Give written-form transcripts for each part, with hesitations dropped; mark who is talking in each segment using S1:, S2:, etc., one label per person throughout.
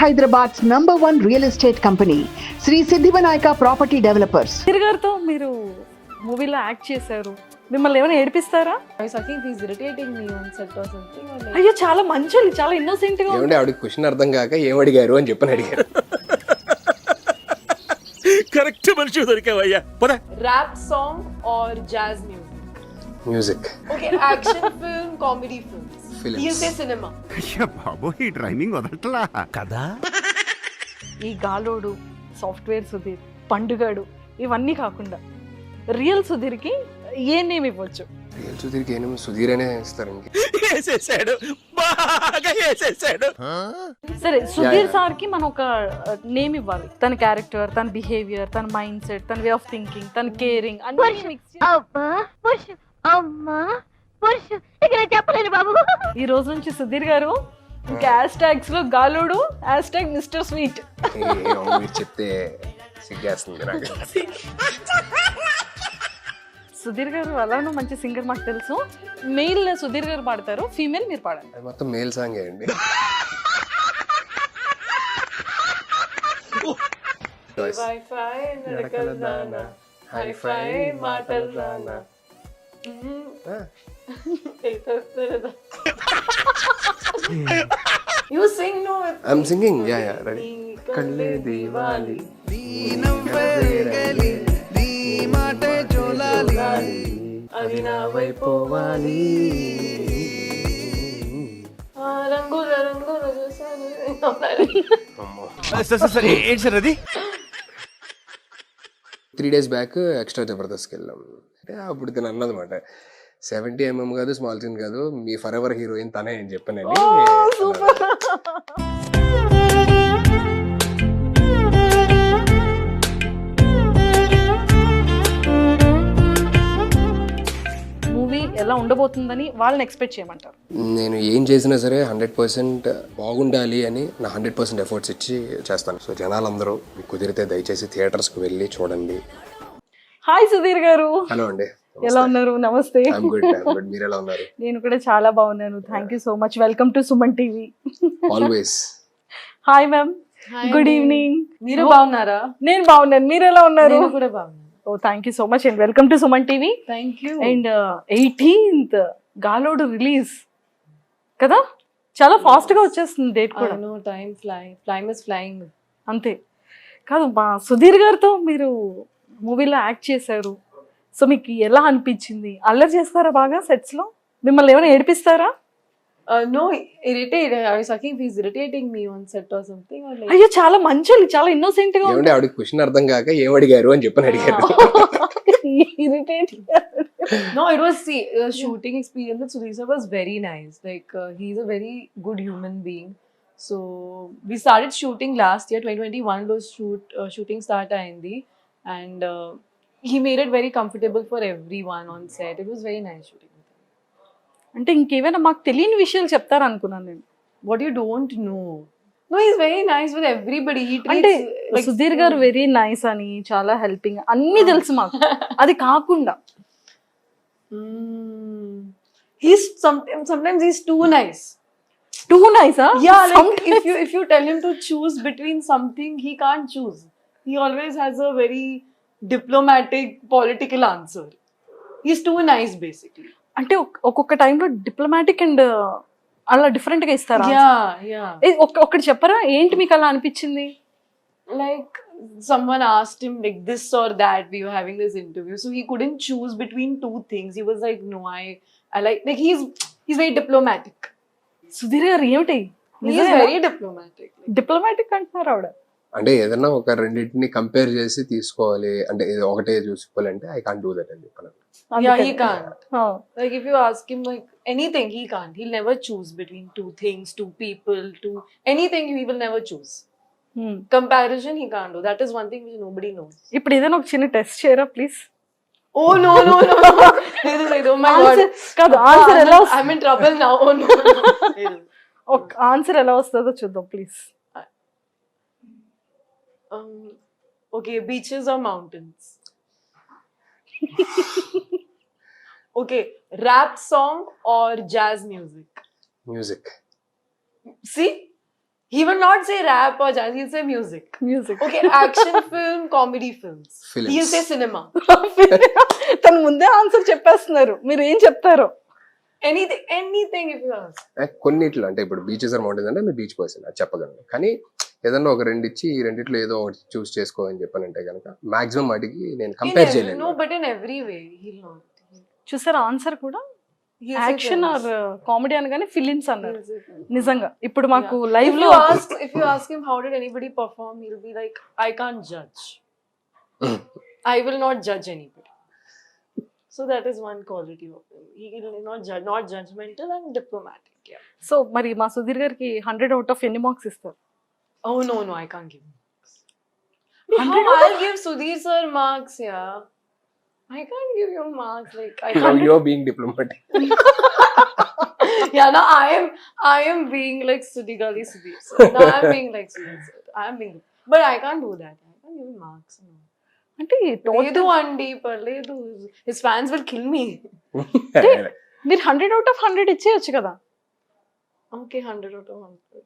S1: Hyderabad's #1 real estate company, Sri Siddhivanayaka Property Developers.
S2: గారితో మీరు మూవీలో యాక్ట్ చేశారు, మిమ్మల్ని ఏమైనా ఏడిపిస్తారా?
S3: I think he's irritating me on set or something. Or like,
S2: అయ్యో చాలా మంచోళ్ళు, చాలా ఇన్నోసెంట్ గా
S4: ఏమంటే ఆవిడ క్వశ్చన్ అర్థం కాక ఏం అడిగారు అని చెప్పని అడిగారు.
S5: కరెక్ట్ మనిషి దొరికావయ్యా. పద.
S3: rap song or jazz music?
S4: Music,
S3: Okay, action film, comedy films.
S4: Films.
S3: He'll say cinema.
S6: అయ్యా బాబో, ఈ డ్రైవింగ్ వదలట్లా
S5: కదా.
S2: ఈ గాలోడు, సాఫ్ట్వేర్ సుధీర్, పండుగాడు ఇవన్నీ కాకుండా రియల్ సుధీర్కి ఏ నేమ్ ఇవ్వచ్చు?
S4: రియల్ సుధీర్కి ఏమో సుధీర్ అనే ఇస్తారు. ఇంక
S5: వేసేసాడు, బాగా వేసేసాడు.
S2: సరే, సుధీర్ సార్ కి మనం ఒక నేమ్ ఇవ్వాలి. తన క్యారెక్టర్, తన బిహేవియర్, తన మైండ్ సెట్, తన వే ఆఫ్ థింకింగ్, తన కేరింగ్ అన్ని మిక్స్
S7: చెప్పలేను బాబు.
S2: ఈ రోజు నుంచి సుధీర్ గారు ఇంకా హ్యాష్ ట్యాగ్స్ లో Galodu, hash tag mister sweet.
S4: మీరు చెప్తే సిగ్గేస్తుంది నాకు.
S2: సుధీర్ గారు అలానూ మంచి సింగర్ మాకు తెలుసు. మెయిల్ సుధీర్ గారు పాడతారు, ఫీమేల్ మీరు పాడండి.
S4: అది మొత్తం మేల్ సాంగ్ అండి.
S3: Wi-Fi, నడకల దాన, hi-fi, మాటల దాన. You sing, no?
S4: I'm singing. Yeah yeah ready. కళ్ళే దీవాలి,
S3: అది నా వైపోవాలి, రంగుల రంగుల చూసాను.
S5: ఏంటి సార్ అది?
S4: 3 days బ్యాక్ ఎక్స్ట్రా జబర్దస్త్కి వెళ్ళాం. అంటే అప్పుడు తను అన్నదన్నమాట, 70mm కాదు, స్మాల్ సీన్ కాదు, మీ ఫర్ ఎవర్ హీరోయిన్ తనే అని చెప్పానని.
S2: మూవీ ఎలా ఉండబోతుందని వాళ్ళని ఎక్స్పెక్ట్ చేయమంటారు?
S4: నేను ఏం చేసినా సరే 100% బాగుండాలి అని నా 100% ఎఫర్ట్స్ ఇచ్చి చేస్తాను. సో జనాలందరూ మీకు కుదిరితే దయచేసి థియేటర్స్కి వెళ్ళి చూడండి.
S2: హాయ్ సుధీర్ గారు,
S4: హలో అండి.
S2: ఎలా ఉన్నారు? నమస్తే.
S4: I'm good. మీరు ఎలా ఉన్నారు?
S2: నేను కూడా చాలా బాగున్నాను. Thank you so much. Welcome to Suman TV.
S4: Always.
S2: Hi ma'am, good evening.
S3: మీరు బాగున్నారా?
S2: నేను బాగున్నాను, మీరు ఎలా ఉన్నారు?
S3: నేను కూడా బాగున్నాను.
S2: Oh thank you so much and welcome to Suman TV.
S3: Thank you.
S2: And 18th Galodu release కదా, చాలా ఫాస్ట్ గా వచ్చేస్తుంది డేట్ కూడా.
S3: నో టైం ఫ్లైమ్ ఇస్ ఫ్లైయింగ్.
S2: అంతే కాదు, మా సుధీర్ గారితో మీరు మూవీలో యాక్ట్ చేశారు. సో మీకు ఎలా అనిపించింది? అల్లరి చేస్తారా బాగా సెట్స్ లో? మిమ్మల్ని ఏమైనా ఏడిపిస్తారా?
S3: No, irritated. I was thinking he's irritating me on set or something. Or like,
S2: అయ్యో చాలా మంచోళ్ళు, చాలా ఇన్నోసెంట్ గా
S4: ఏమంటే ఆవిడ క్వశ్చన్ అర్థం కాక ఏం అడిగారు అని చెప్పని అడిగారు.
S2: Irritating.
S3: no, it was the shooting experience with Sudhir sir was very nice. Like he's a very good human being. So we started shooting last year, 2021 లో shooting start ayindi, and he made it very comfortable for everyone on set. It was very nice shooting.
S2: అంటే ఇంకేమైనా మాకు తెలియని విషయాలు చెప్తారు అనుకున్నాను నేను.
S3: What you don't know? No, he's very nice with everybody. He
S2: అంటే
S3: treats like
S2: సుధీర్ గారు వెరీ నైస్ అని, చాలా హెల్పింగ్ అన్ని తెలుసు మాకు. అది కాకుండా
S3: he's sometimes he's too nice.
S2: Too నైసా?
S3: Yeah, like if you tell him to choose between something, he can't choose. He always has a very diplomatic, political answer. He's too nice, basically.
S2: అంటే ఒక్కొక్క టైంలో diplomatic and అలా different గా ఇస్తారా?
S3: Yeah.
S2: ఒకటి చెప్పరా, ఏంటి మీకు అలా అనిపించింది?
S3: Like someone asked him like this or that. We were having this interview, so he couldn't choose between two things. He was like, no, I like he's very diplomatic.
S2: Sudheer గారు ఏమిటి
S3: He's very diplomatic.
S2: డిప్లొమాటిక్ అంటున్నారు ఆవిడ.
S4: అంటే ఏదన్నా ఒక రెండింటిని compare చేసి తీసుకోవాలి అంటే ఇది ఒకటే చూసుకోవాలంటే ఐ కాంట్ డూ దట్ అని చెప్పాను.
S3: Yeah, he can't. Like if you ask him like anything, he can't. He'll never choose between two things, two people, two anything. He will never choose. Comparison, he can't do. That is one thing which nobody knows.
S2: ఇప్పుడు ఏదైనా ఒక చిన్న test చేయరా please?
S3: Oh no! This is like, oh my god.
S2: కాదు, answer ఎలా వస్తుంది?
S3: I'm in trouble now. Oh no.
S2: ఒక answer ఎలా వస్తుందో చూద్దాం please.
S3: Okay, beaches or mountains? Okay, rap song or jazz music?
S4: Music.
S3: See, He will not say rap or jazz, he'll say music.
S2: Music
S3: Okay, action film, comedy films.
S4: Films.
S3: He'll say cinema.
S2: తను ముందే answer చెప్పేస్తున్నారు, మీరు ఏం చెప్తారో.
S3: Anything if you ask.
S4: కొన్నిట్లో అంటే ఇప్పుడు beaches are mountains అంటే మీరు బీచ్ పర్సన్ అది చెప్పగలను, కానీ ఏదన్నా ఒక రెండు ఇచ్చి ఈ రెండిట్లో ఏదో ఒకటి చూస్ చేసుకో అని చెప్పానంటే కనుక మాక్సిమం వాటికి నేను కంపేర్ చేయలేను.
S3: No, but in every way, he'll not.
S2: చూసారా ఆన్సర్ కూడా
S3: He'll say
S2: action
S3: films.
S2: Or comedy అనగానే ఫిలిమ్స్ అన్నారు.
S3: He'll say films.
S2: నిజంగా ఇప్పుడు మాకు లైవ్
S3: If
S2: లో
S3: you ask him how did anybody perform, he'll be like, I can't judge. I will not judge anybody. So that is one quality of him. He will not judgmental and diplomatic. Yeah.
S2: So మరి మా సుధీర్ గారికి 100 out of ఎన్ని marks ఇస్తారు?
S3: Oh no, I can't give marks. How I'll give Sudhir sir marks, yeah. I can't give you marks. Like I
S4: Now
S3: can't.
S4: you're being diplomatic.
S3: Yeah, now I am being like Sudhir Sudhir sir. Now I'm being like Sudhir sir. I'm being, but I can't do that. I can't give marks. No.
S2: అంటే
S3: లేదు అండి పర్లేదు, his fans will kill me.
S2: మీరు 100 out of 100 ఇచ్చేయచ్చు కదా.
S3: Okay, 100 out of 100.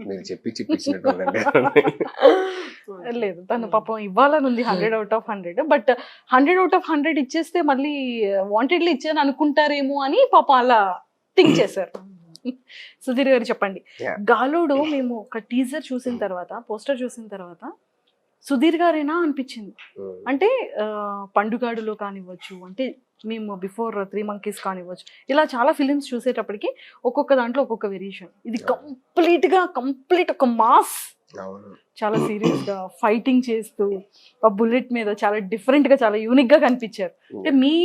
S4: మీరు చెప్పించినట్టు ఉందండి.
S2: లేదు తను పాపం ఇవ్వాలని ఉంది 100 out of 100, but 100 out of 100 ఇచ్చేస్తే మళ్ళీ వాంటెడ్లీ ఇచ్చాను అనుకుంటారేమో అని పాపం అలా థింక్ చేశారు. సుధీర్ గారు చెప్పండి,
S4: Yeah.
S2: గాలోడు మేము ఒక టీజర్ చూసిన తర్వాత, పోస్టర్ చూసిన తర్వాత సుధీర్ గారేనా అనిపించింది. అంటే పండుగాడులో కానివ్వచ్చు, అంటే మేము బిఫోర్ 3 Monkeys కానివ్వచ్చు, ఇలా చాలా ఫిలిమ్స్ చూసేటప్పటికి ఒక్కొక్క దాంట్లో ఒక్కొక్క వేరియేషన్. ఇది కంప్లీట్ ఒక మాస్,
S4: అవును.
S2: చాలా సీరియస్ గా ఫైటింగ్ చేస్తూ ఆ బుల్లెట్ మీద చాలా డిఫరెంట్ గా చాలా యూనిక్ గా కనిపించారు. అంటే మీ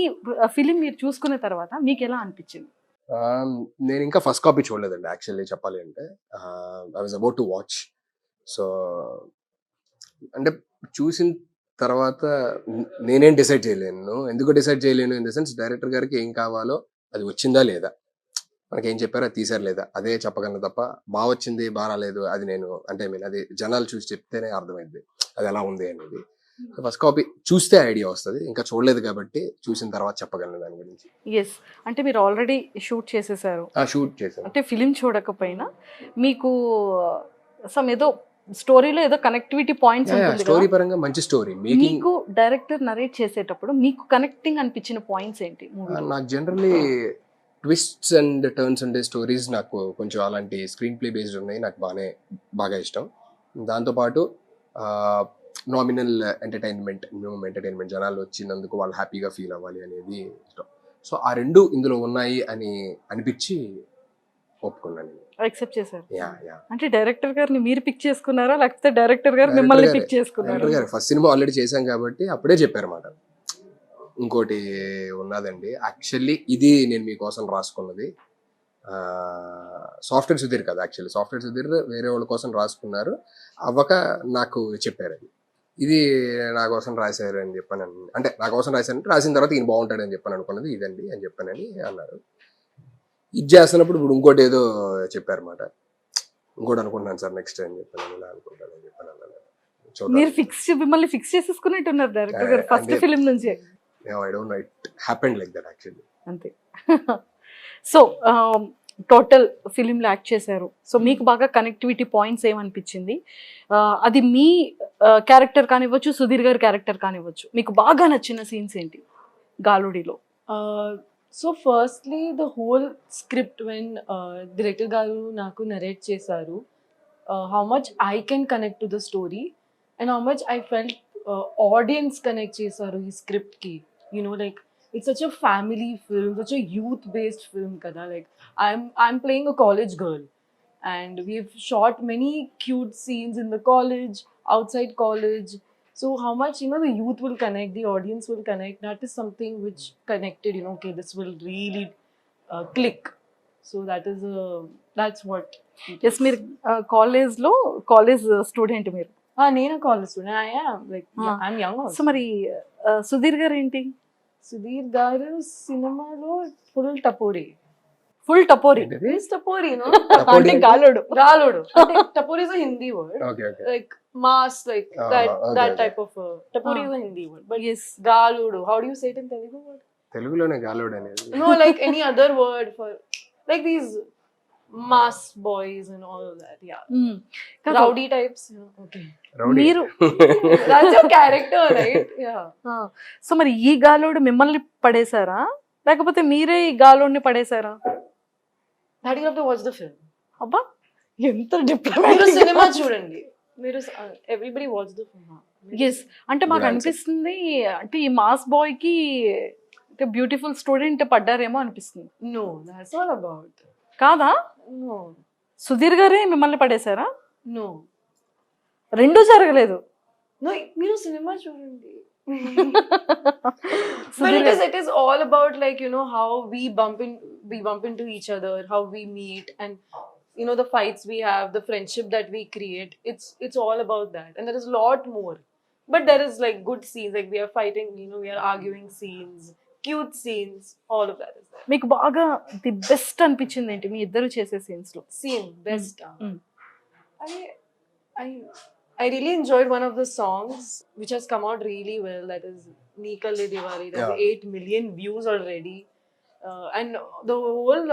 S2: ఫిలిం మీరు చూసుకున్న తర్వాత మీకు ఎలా అనిపించింది?
S4: నేను ఇంకా ఫస్ట్ కాపీ చూడలేదండి యాక్చువల్లీ చెప్పాలి అంటే. I was about to watch. So అంటే చూసిన తర్వాత నేనేం డిసైడ్ చేయలేను. ఎందుకు డిసైడ్ చేయలేను ఇన్ ద సెన్స్, డైరెక్టర్ గారికి ఏం కావాలో అది వచ్చిందా లేదా, మనకి ఏం చెప్పారో అది తీసారు లేదా అదే చెప్పగలను తప్ప బాగా వచ్చింది బాగా రాలేదు అది నేను అంటే అది జనాలు చూసి చెప్తేనే అర్థమైంది అది ఎలా ఉంది అనేది. ఫస్ట్ కాపీ చూస్తే ఐడియా వస్తుంది, ఇంకా చూడలేదు కాబట్టి చూసిన తర్వాత చెప్పగలను దాని గురించి.
S2: ఎస్, అంటే మీరు ఆల్రెడీ షూట్ చేసేసారు,
S4: షూట్ చేశాను.
S2: అంటే ఫిలిం చూడకపోయినా మీకు సమ్ ఏదో స్టోరీలో ఏదో కనెక్టివిటీ పాయింట్స్ ఉంటుంది
S4: స్టోరీ
S2: కదా.
S4: పరంగా మంచి స్టోరీ మేకింగ్.
S2: మీకు డైరెక్టర్ నరేట్ చేసేటప్పుడు మీకు కనెక్టింగ్ అనిపించిన పాయింట్స్ ఏంటి మూవీలో?
S4: నాకు జనరల్లీ ట్విస్ట్స్ అండ్ టర్న్స్ ఉండే స్టోరీస్ నాకు కొంచెం అలాంటి స్క్రీన్ ప్లే బేస్డ్ ఉన్నాయి, నాకు బాగా ఇష్టం. దాంతోపాటు నామినల్ ఎంటర్టైన్మెంట్ జనాలు వచ్చినందుకు వాళ్ళు హ్యాపీగా ఫీల్ అవ్వాలి అనేది ఇష్టం. సో ఆ రెండు ఇందులో ఉన్నాయి అని అనిపించి ఒప్పుకున్నాను.
S2: యాక్సెప్ట్ చేశారు. అంటే డైరెక్టర్ గారిని మీరు పిక్ చేసుకున్నారా, లేకపోతే డైరెక్టర్ గారు
S4: Director
S2: మిమ్మల్ని
S4: గారే.
S2: పిక్ చేసుకున్నారా?
S4: ఫస్ట్ సినిమా ఆల్రెడీ చేశాం కాబట్టి అప్పుడే చెప్పారన్నమాట. ఇంకోటి ఉన్నదండి యాక్చువల్లీ, ఇది నేను మీకోసం రాసుకున్నది. సాఫ్ట్వేర్ సుధీర్ కదా, యాక్చువల్లీ సాఫ్ట్వేర్ సుధీర్ వేరే వాళ్ళ కోసం రాసుకున్నారు, అవ్వక నాకు చెప్పారు ఇది నా కోసం రాశారు అని చెప్పాను. అంటే నా కోసం రాశారంటే రాసిన తర్వాత ఈయన బాగుంటాడు అని చెప్పాను అనుకున్నది ఇదండి అని చెప్పానని అన్నారు. ఇది చేస్తున్నప్పుడు ఇప్పుడు ఇంకోటి ఏదో చెప్పారన్నమాట. ఇంకోటి అనుకుంటున్నాను సార్ నెక్స్ట్ అని చెప్పాను, ఇలా అనుకుంటాను అని చెప్పాను.
S2: మీరు మిమ్మల్ని ఫిక్స్ చేసేసుకున్నట్టున్నారు డైరెక్టర్ గారు ఫస్ట్ ఫిలిం నుంచి.
S4: I don't know, it happened like that actually.
S2: అంతే. సో టోటల్ ఫిలింలో యాక్ట్ చేశారు, సో మీకు బాగా కనెక్టివిటీ పాయింట్స్ ఏమనిపించింది? అది మీ క్యారెక్టర్ కానివ్వచ్చు, సుధీర్ గారి క్యారెక్టర్ కానివ్వచ్చు, మీకు బాగా నచ్చిన సీన్స్ ఏంటి గాలుడిలో?
S3: So firstly, the whole script when director garu naku narrate chesaru, how much I can connect to the story and how much I felt audience connect chesaru ee script ki. You know, like it's such a family film, such a youth based film kada. Like I'm playing a college girl and we've shot many cute scenes in the college, outside college. So how much, you know, the youth will connect, the audience will connect. That is something which connected, you know, okay, this will really click. So that's what it
S2: yes, మీరు కాలేజ్లో college student మీరు.
S3: నేను college student. I am like I'm young also.
S2: So మరి సుధీర్ గారు ఏంటి?
S3: సుధీర్ గారు సినిమాలో full tapori.
S2: Full tapori.
S3: He's tapori, no?
S2: అంటే గాలోడు.
S3: గాలోడు. అంటే tapori is a Hindi word.
S4: Okay.
S3: Like mass, like that
S4: okay.
S3: type of tapori is a Hindi word. But
S2: yes,
S3: Galodu, how do you say it in Telugu?
S4: తెలుగులోనే గాలోడు అనేది.
S3: No, like any other word for like these mass boys and all of that. Yeah,
S2: మ్మ్. కాదు,
S3: rowdy types. Yeah. Okay,
S2: మీరు
S3: that's your character, right? Yeah.
S2: So మరి ఈ గాలోడు మిమ్మల్ని పడేశారా లేకపోతే మీరే ఈ గాలోడిని పడేశారా?
S3: That you have to watch the film.
S2: అబ్బా ఎంత
S3: మీరు
S2: డిప్లొమాటిక్
S3: సినిమా చూడండి. మీరు everybody watch the film.
S2: Yes అంటే మాకు
S4: Good answer.
S2: అనిపిస్తుంది అంటే ఈ మాస్ బాయ్ కి బ్యూటిఫుల్ స్టూడెంట్ పడ్డారేమో అనిపిస్తుంది.
S3: No, that's all about.
S2: కాదా?
S3: No,
S2: సుధీర్ గారే మిమ్మల్ని పడేశారా?
S3: no.
S2: రెండూ జరగలేదు.
S3: No, మీరు సినిమా చూడండి. But
S2: Sudheer
S3: it is all about, like, you know, how we bump into each other, how we meet, and you know, the fights we have, the friendship that we create. It's all about that, and there is a lot more. But there is like good scenes, like we are fighting, you know, we are arguing scenes, cute scenes, all of that is there.
S2: మీకు బాగా the best అనిపించింది ఏంటి మీ ఇద్దరు చేసే scenes లో?
S3: Scene best.
S2: Mm.
S3: I really enjoyed one of the songs which has come out really well. That is Nikale Diwali. That has 8 million views already. And the whole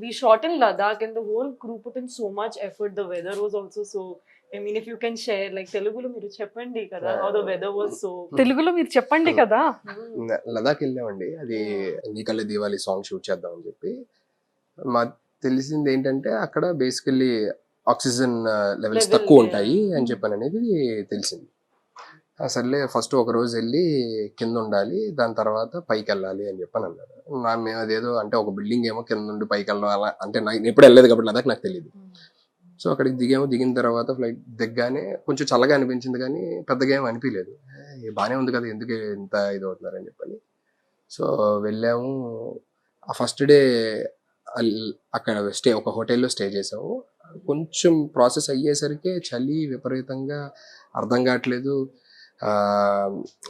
S3: we shot in Ladakh, and the whole crew put in so much effort. The weather was also so. I mean, if you can share, like Telugulo మీరు చెప్పండి కదా, how the weather was so.
S2: తెలుగులో మీరు చెప్పండి కదా.
S4: లదాఖ్ వెళ్ళామండి. అది నీకల్లే Diwali song shoot చేద్దామని చెప్పి మాకు తెలిసింది ఏంటంటే అక్కడ బేసికల్లీ ఆక్సిజన్ లెవెల్స్
S3: Level,
S4: తక్కువ ఉంటాయి
S3: yeah.
S4: అని చెప్పని అనేది తెలిసింది. సర్లే ఫస్ట్ ఒక రోజు వెళ్ళి కింద ఉండాలి, దాని తర్వాత పైకి వెళ్ళాలి అని చెప్పని అన్నారు. మేము అదేదో అంటే ఒక బిల్డింగ్ ఏమో కింద నుండి పైకి వెళ్ళాలి అలా అంటే నేను ఎప్పుడు వెళ్ళలేదు కాబట్టి లదాఖ్ నాకు తెలియదు. సో అక్కడికి దిగిన తర్వాత ఫ్లైట్ దిగ్గానే కొంచెం చల్లగా అనిపించింది కానీ పెద్దగా ఏం అనిపించలేదు. బాగానే ఉంది కదా, ఎందుకు ఇంత ఇది అవుతున్నారని చెప్పని. సో వెళ్ళాము. ఆ ఫస్ట్ డే అక్కడ ఒక హోటల్లో స్టే చేసాము. కొంచెం ప్రాసెస్ అయ్యేసరికి చలి విపరీతంగా అర్థం కావట్లేదు.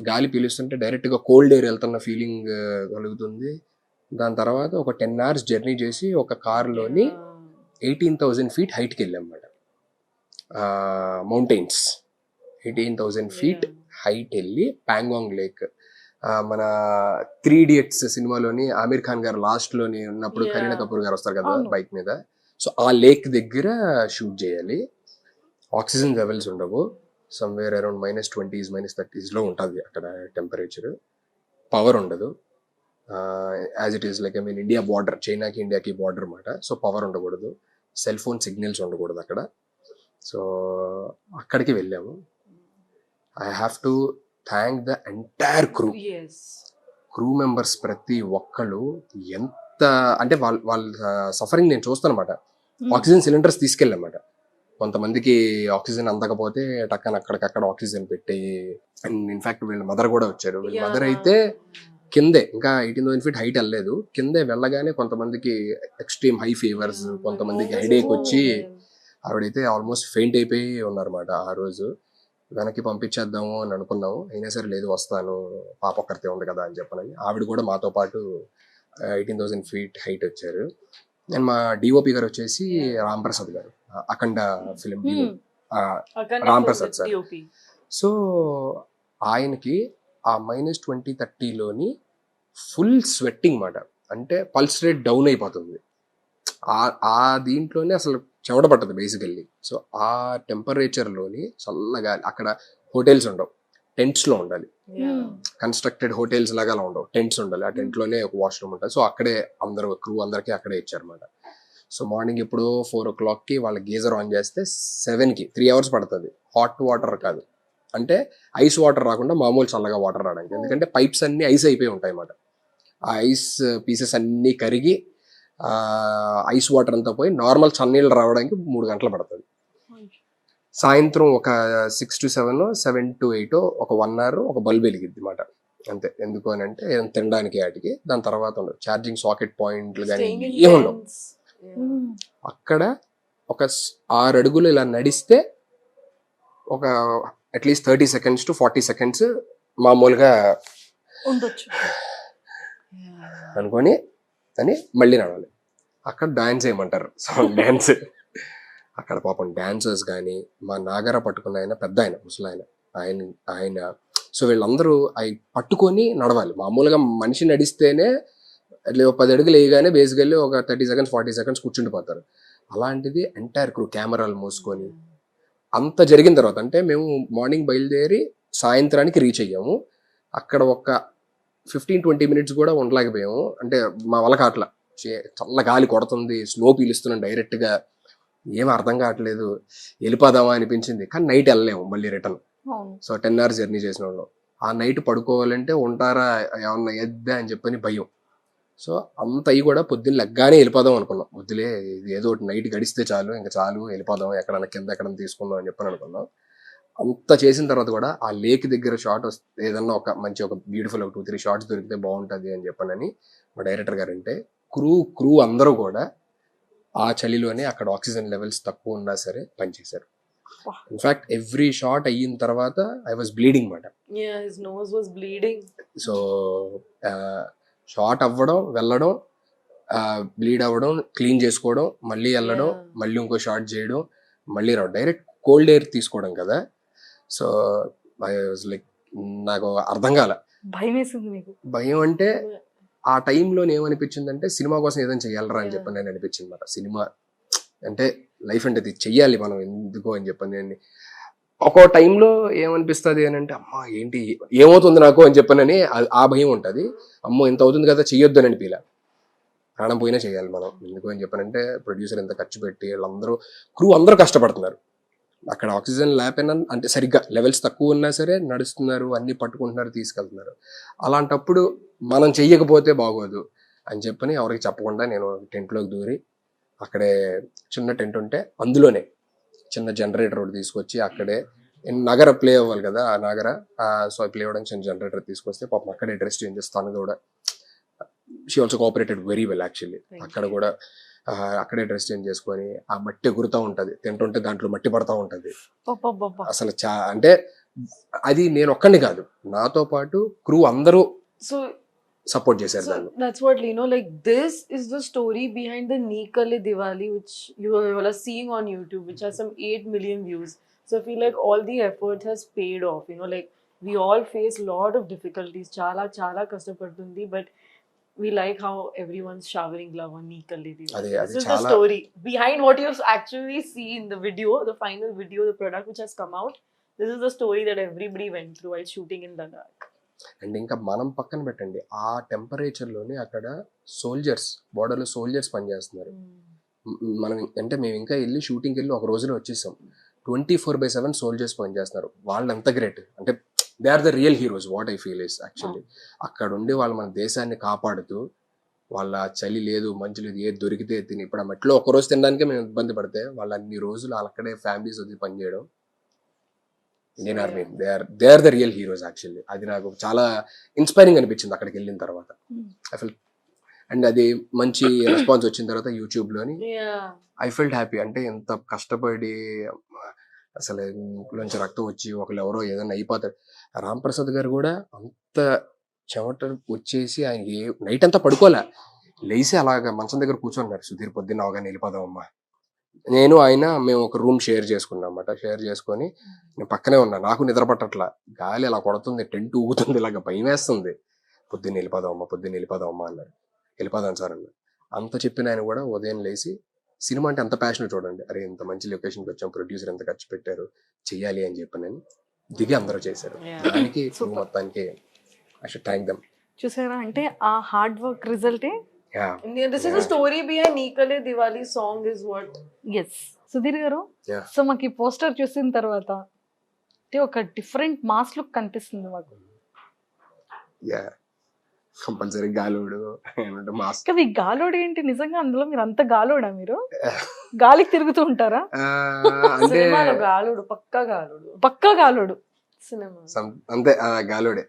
S4: గాలి పీలుస్తుంటే డైరెక్ట్గా కోల్డ్ ఎయిర్ వెళ్తున్న ఫీలింగ్ కలుగుతుంది. దాని తర్వాత ఒక 10 hours జర్నీ చేసి ఒక కార్లోని 18,000 feet హైట్కి వెళ్ళాం అన్నమాట. మౌంటైన్స్ 18,000 feet హైట్ వెళ్ళి ప్యాంగాంగ్ లేక్, మన 3 Idiots సినిమాలోని ఆమిర్ ఖాన్ గారు లాస్ట్ లోని ఉన్నప్పుడు కరీనా కపూర్ గారు వస్తారు కదా బైక్ మీద. సో ఆ లేక్ దగ్గర షూట్ చేయాలి. ఆక్సిజన్ లెవెల్స్ ఉండవు, సమ్వేర్ అరౌండ్ -20s -30s లో ఉంటుంది అక్కడ టెంపరేచర్. పవర్ ఉండదు. As it is like I mean India border, చైనాకి ఇండియాకి బార్డర్ అనమాట. సో పవర్ ఉండకూడదు, సెల్ ఫోన్ సిగ్నల్స్ ఉండకూడదు అక్కడ. సో అక్కడికి వెళ్ళాము. I have to thank the entire crew.
S3: Yes.
S4: Crew members ప్రతి ఒక్కళ్ళు ఎంత అంటే వాళ్ళ సఫరింగ్ నేను చూస్తాను అనమాట. ఆక్సిజన్ సిలిండర్స్ తీసుకెళ్ళామాట. కొంతమందికి ఆక్సిజన్ అందకపోతే టక్కన అక్కడికక్కడ ఆక్సిజన్ పెట్టి, అండ్ ఇన్ఫాక్ట్ వీళ్ళ మదర్ కూడా వచ్చారు. వీళ్ళ మదర్ అయితే కిందే, ఇంకా 18,000 feet హైట్ వెళ్ళలేదు, కిందే వెళ్ళగానే కొంతమందికి ఎక్స్ట్రీమ్ హై ఫీవర్స్, కొంతమందికి హెడేక్ వచ్చి ఆవిడైతే ఆల్మోస్ట్ ఫెయింట్ అయిపోయి ఉన్నారన్నమాట. ఆ రోజు వెనక్కి పంపించేద్దాము అని అనుకున్నాము, అయినా సరే లేదు వస్తాను, పాప ఒక్కరితే ఉంది కదా అని చెప్పనని ఆవిడ కూడా మాతో పాటు 18,000 feet హైట్ వచ్చారు. అండ్ మా డిఓపి గారు వచ్చేసి రామ్ ప్రసాద్ గారు, Akhanda film Ram Prasad sir. So ఆయనకి ఆ -20-30లోని ఫుల్ స్వెట్టింగ్ మాట, అంటే పల్స్ రేట్ డౌన్ అయిపోతుంది. ఆ దీంట్లోనే అసలు చెమట పట్టదు బేసికల్లీ. సో ఆ టెంపరేచర్లోని చల్లగా, అక్కడ హోటల్స్ ఉండవు, టెంట్స్లో ఉండాలి. కన్స్ట్రక్టెడ్ హోటల్స్ లాగా అలా ఉండవు, టెంట్స్ ఉండాలి. ఆ టెంట్లోనే ఒక వాష్రూమ్ ఉంటుంది. సో అక్కడే అందరూ క్రూ అందరికీ అక్కడే ఇచ్చారన్నమాట. సో మార్నింగ్ ఎప్పుడో 4 o'clockకి వాళ్ళ గీజర్ ఆన్ చేస్తే 7కి 3 hours పడుతుంది. హాట్ వాటర్ కాదు, అంటే ఐస్ వాటర్ రాకుండా మామూలు చల్లగా వాటర్ రావడానికి. ఎందుకంటే పైప్స్ అన్ని ఐస్ అయిపోయి ఉంటాయి అన్నమాట. ఆ ఐస్ పీసెస్ అన్నీ కరిగి ఐస్ వాటర్ అంతా పోయి నార్మల్ చన్నీళ్ళు రావడానికి 3 గంటలు పడుతుంది. సాయంత్రం ఒక 6 to 7, 7 to 8 ఒక 1 hour ఒక బల్బ్ వెలిగిద్ది అన్నమాట. అంతే. ఎందుకు అని అంటే తినడానికి వాటికి. దాని తర్వాత ఉండదు ఛార్జింగ్ సాకెట్ పాయింట్లు కానీ ఏముండవు. అక్కడ ఒక 6 అడుగులు ఇలా నడిస్తే ఒక అట్లీస్ట్ 30 seconds to 40 seconds మామూలుగా
S2: ఉండొచ్చు
S4: అనుకొని అని మళ్ళీ నడవాలి. అక్కడ డాన్స్ చేయమంటారు, సాంగ్ డాన్స్. అక్కడ పాపం డాన్సర్స్ కానీ, మా నాగర పట్టుకున్న ఆయన పెద్ద ఆయన, ముసలాయన, ఆయన సో వీళ్ళందరూ అవి పట్టుకొని నడవాలి. మామూలుగా మనిషి నడిస్తేనే అట్లా 10 అడుగులు వేయగానే బేసికల్లీ ఒక 30 సెకండ్స్ 40 సెకండ్స్ కూర్చుండిపోతారు. అలాంటిది ఎంటైర్ క్రూ కెమెరాలు మోసుకొని అంత జరిగిన తర్వాత, అంటే మేము మార్నింగ్ బయలుదేరి సాయంత్రానికి రీచ్ అయ్యాము. అక్కడ ఒక 15-20 మినిట్స్ కూడా ఉండలేకపోయాము. అంటే మా వల్ల కాట్లా, చల్ల గాలి కొడుతుంది, స్నో పీలుస్తున్నాం డైరెక్ట్గా, ఏం అర్థం కావట్లేదు, వెళ్ళిపోదామా అనిపించింది. కానీ నైట్ వెళ్ళలేము మళ్ళీ రిటర్న్. సో 10 hours జర్నీ చేసిన వాళ్ళం. ఆ నైట్ పడుకోవాలంటే ఉంటారా ఏమన్నా ఎద్దా అని చెప్పని భయం. సో అంత అయ్యి కూడా పొద్దున్న లెగ్గానే వెళ్ళిపోదాం అనుకున్నాం. వద్దులే, ఇది ఏదో ఒకటి నైట్ గడిస్తే చాలు, ఇంకా చాలు వెళ్ళిపోదాం, ఎక్కడన్నా కింద ఎక్కడన్నా తీసుకుందాం అని చెప్పని అనుకున్నాం. అంత చేసిన తర్వాత కూడా ఆ లేక్ దగ్గర షాట్ వస్తే, ఏదన్నా ఒక మంచి ఒక బ్యూటిఫుల్ ఒక 2-3 షాట్స్ దొరికితే బాగుంటుంది అని చెప్పనని మా డైరెక్టర్ గారు అంటే, క్రూ అందరూ కూడా ఆ చలిలోనే అక్కడ ఆక్సిజన్ లెవెల్స్ తక్కువ ఉన్నా సరే పనిచేశారు. ఇన్ఫాక్ట్ ఎవ్రీ షాట్ అయిన తర్వాత ఐ వాజ్ బ్లీడింగ్ మాట.
S3: Yeah, his nose was bleeding.
S4: So shot అవ్వడం, వెళ్ళడం, బ్లీడ్ అవ్వడం, క్లీన్ చేసుకోవడం, మళ్ళీ వెళ్ళడం, మళ్ళీ ఇంకో షాట్ చేయడం, మళ్ళీ రావడం, డైరెక్ట్ కోల్డ్ ఎయిర్ తీసుకోవడం కదా. సో ఐ వాజ్ లైక్, నాకు అర్థం కాల.
S2: భయం వేసింది మీకు?
S4: భయం అంటే ఆ టైంలో ఏమనిపించిందంటే, సినిమా కోసం ఏదైనా చెయ్యాలరా అని చెప్పని నేను అనిపించింది అనమాట. సినిమా అంటే లైఫ్ అంటే ఇది చెయ్యాలి మనం ఎందుకో అని చెప్పని నేను ఒక్కో టైంలో ఏమనిపిస్తుంది అని అంటే, అమ్మ ఏంటి ఏమవుతుంది నాకు అని చెప్పనని ఆ భయం ఉంటుంది. అమ్మో ఎంత అవుతుంది కదా, చెయ్యొద్దు అని అనిపించలే. ప్రాణం పోయినా చేయాలి మనం ఎందుకు అని చెప్పనంటే, ప్రొడ్యూసర్ ఎంత ఖర్చు పెట్టి వాళ్ళందరూ క్రూ అందరూ కష్టపడుతున్నారు. అక్కడ ఆక్సిజన్ లేకపోయినా, అంటే సరిగ్గా లెవెల్స్ తక్కువ ఉన్నా సరే నడుస్తున్నారు, అన్ని పట్టుకుంటున్నారు, తీసుకెళ్తున్నారు. అలాంటప్పుడు మనం చెయ్యకపోతే బాగోదు అని చెప్పని ఎవరికి చెప్పకుండా నేను టెంట్లోకి దూరి, అక్కడే చిన్న టెంట్ ఉంటే అందులోనే చిన్న జనరేటర్ ఒకటి తీసుకొచ్చి, అక్కడే నగర ప్లే అవ్వాలి కదా, ఆ నగర సో ప్లే అవ్వడానికి చిన్న జనరేటర్ తీసుకొస్తే పాపం అక్కడే డ్రెస్ చేంజ్ చేస్తాను కూడా. She also cooperated very well actually. అక్కడ కూడా అక్కడే డ్రెస్ చేంజ్ చేసుకొని, ఆ మట్టి ఎగురుతూ ఉంటది, తింటుంటే దాంట్లో మట్టి పడతా ఉంటది. అసలు అంటే అది నేను ఒక్కడిని కాదు, నాతో పాటు క్రూ అందరూ
S3: So
S4: సపోర్ట్ చేశారు దాన్ని.
S3: that's what, you know, like this is the story behind the Nikale Diwali, which you all are seeing on YouTube, which has some 8 million views. So I feel like all the effort has paid off, you know, like we all face lot of difficulties, chala kashtapadundi, but we like how everyone's showering love on Nikale Diwali. This is the story behind what you actually see in the video, the final video, the product which has come out. This is the story that everybody went through while shooting in Ladakh.
S4: And ఇంకా మనం పక్కన పెట్టండి, ఆ టెంపరేచర్లోనే అక్కడ soldiers, బోర్డర్లో soldiers పనిచేస్తున్నారు. మనం అంటే మేము ఇంకా వెళ్ళి షూటింగ్కి వెళ్ళి ఒక రోజులో వచ్చేసాం. 24/7 సోల్జర్స్ పనిచేస్తున్నారు. వాళ్ళు ఎంత గ్రేట్ అంటే, they are the real heroes what I feel is actually. అక్కడ ఉండి వాళ్ళు మన దేశాన్ని కాపాడుతూ, వాళ్ళ చలి లేదు మంచి లేదు ఏది దొరికితే తిని, ఇప్పుడు ఆ మట్టిలో ఒకరోజు తినడానికే మేము ఇబ్బంది పడితే, వాళ్ళు అన్ని రోజులు అక్కడే ఫ్యామిలీస్ వచ్చి పనిచేయడం. Indian army, they are the real heroes actually. అది నాకు చాలా ఇన్స్పైరింగ్ అనిపించింది అక్కడికి వెళ్ళిన తర్వాత. ఐ ఫెల్, అండ్ అది మంచి రెస్పాన్స్ వచ్చిన తర్వాత యూట్యూబ్లోని ఐ ఫెల్ట్ హ్యాపీ. అంటే ఎంత కష్టపడి అసలు నుంచి రక్తం వచ్చి ఒకళ్ళు ఎవరో ఏదైనా అయిపోతారు. రామ్ ప్రసాద్ గారు కూడా అంత చెమట వచ్చేసి ఆయన నైట్ అంతా పడుకోలే, లేచి అలాగా మంచం దగ్గర కూర్చున్నారు. సుధీర్ పొద్దున్న అవగానే వెళ్ళిపోదామమ్మా. నేను ఆయన మేము ఒక రూమ్ షేర్ చేసుకున్నాం అన్నమాట. షేర్ చేసుకొని నేను పక్కనే ఉన్నా, నాకు నిద్ర పట్టట్లా, గాలి అలా కొడుతుంది, టెంట్ ఊగుతుంది, ఇలాగ భయం వేస్తుంది. పొద్దున్న వెళ్ళిపోదామమ్మా అన్నారు. వెళ్ళిపోదాం సార్ అన్నారు. అంత చెప్పిన ఆయన కూడా ఉదయం లేచి, సినిమా అంటే అంత ప్యాషన్ చూడండి, అరే ఇంత మంచి లొకేషన్కి వచ్చాం, ప్రొడ్యూసర్ ఎంత ఖర్చు పెట్టారు, చెయ్యాలి అని చెప్పనని దిగి అందరూ చేశారు. దానికి మొత్తానికి ఐ షుడ్ థ్యాంక్ దెమ్.
S2: చూసారా, అంటే ఆ హార్డ్ వర్క్ రిజల్టే.
S3: This is the story behind Nikale Diwali song is what.
S2: Yes, Sudheer గారు, సో మాకు ఈ పోస్టర్ చూసిన తర్వాత అంటే ఒక డిఫరెంట్ మాస్ లుక్ కనిపిస్తుంది మాకు.
S4: Compulsory Galodu mass.
S2: కదా ఈ గాలోడు ఏంటి, నిజంగా అందులో మీరు అంత గాలోడా? మీరు గాలికి తిరుగుతూ ఉంటారా?
S4: అంటే
S3: గాలుడు,
S2: పక్కా గాలోడు
S3: సినిమా
S4: అంతే, గాలోడే.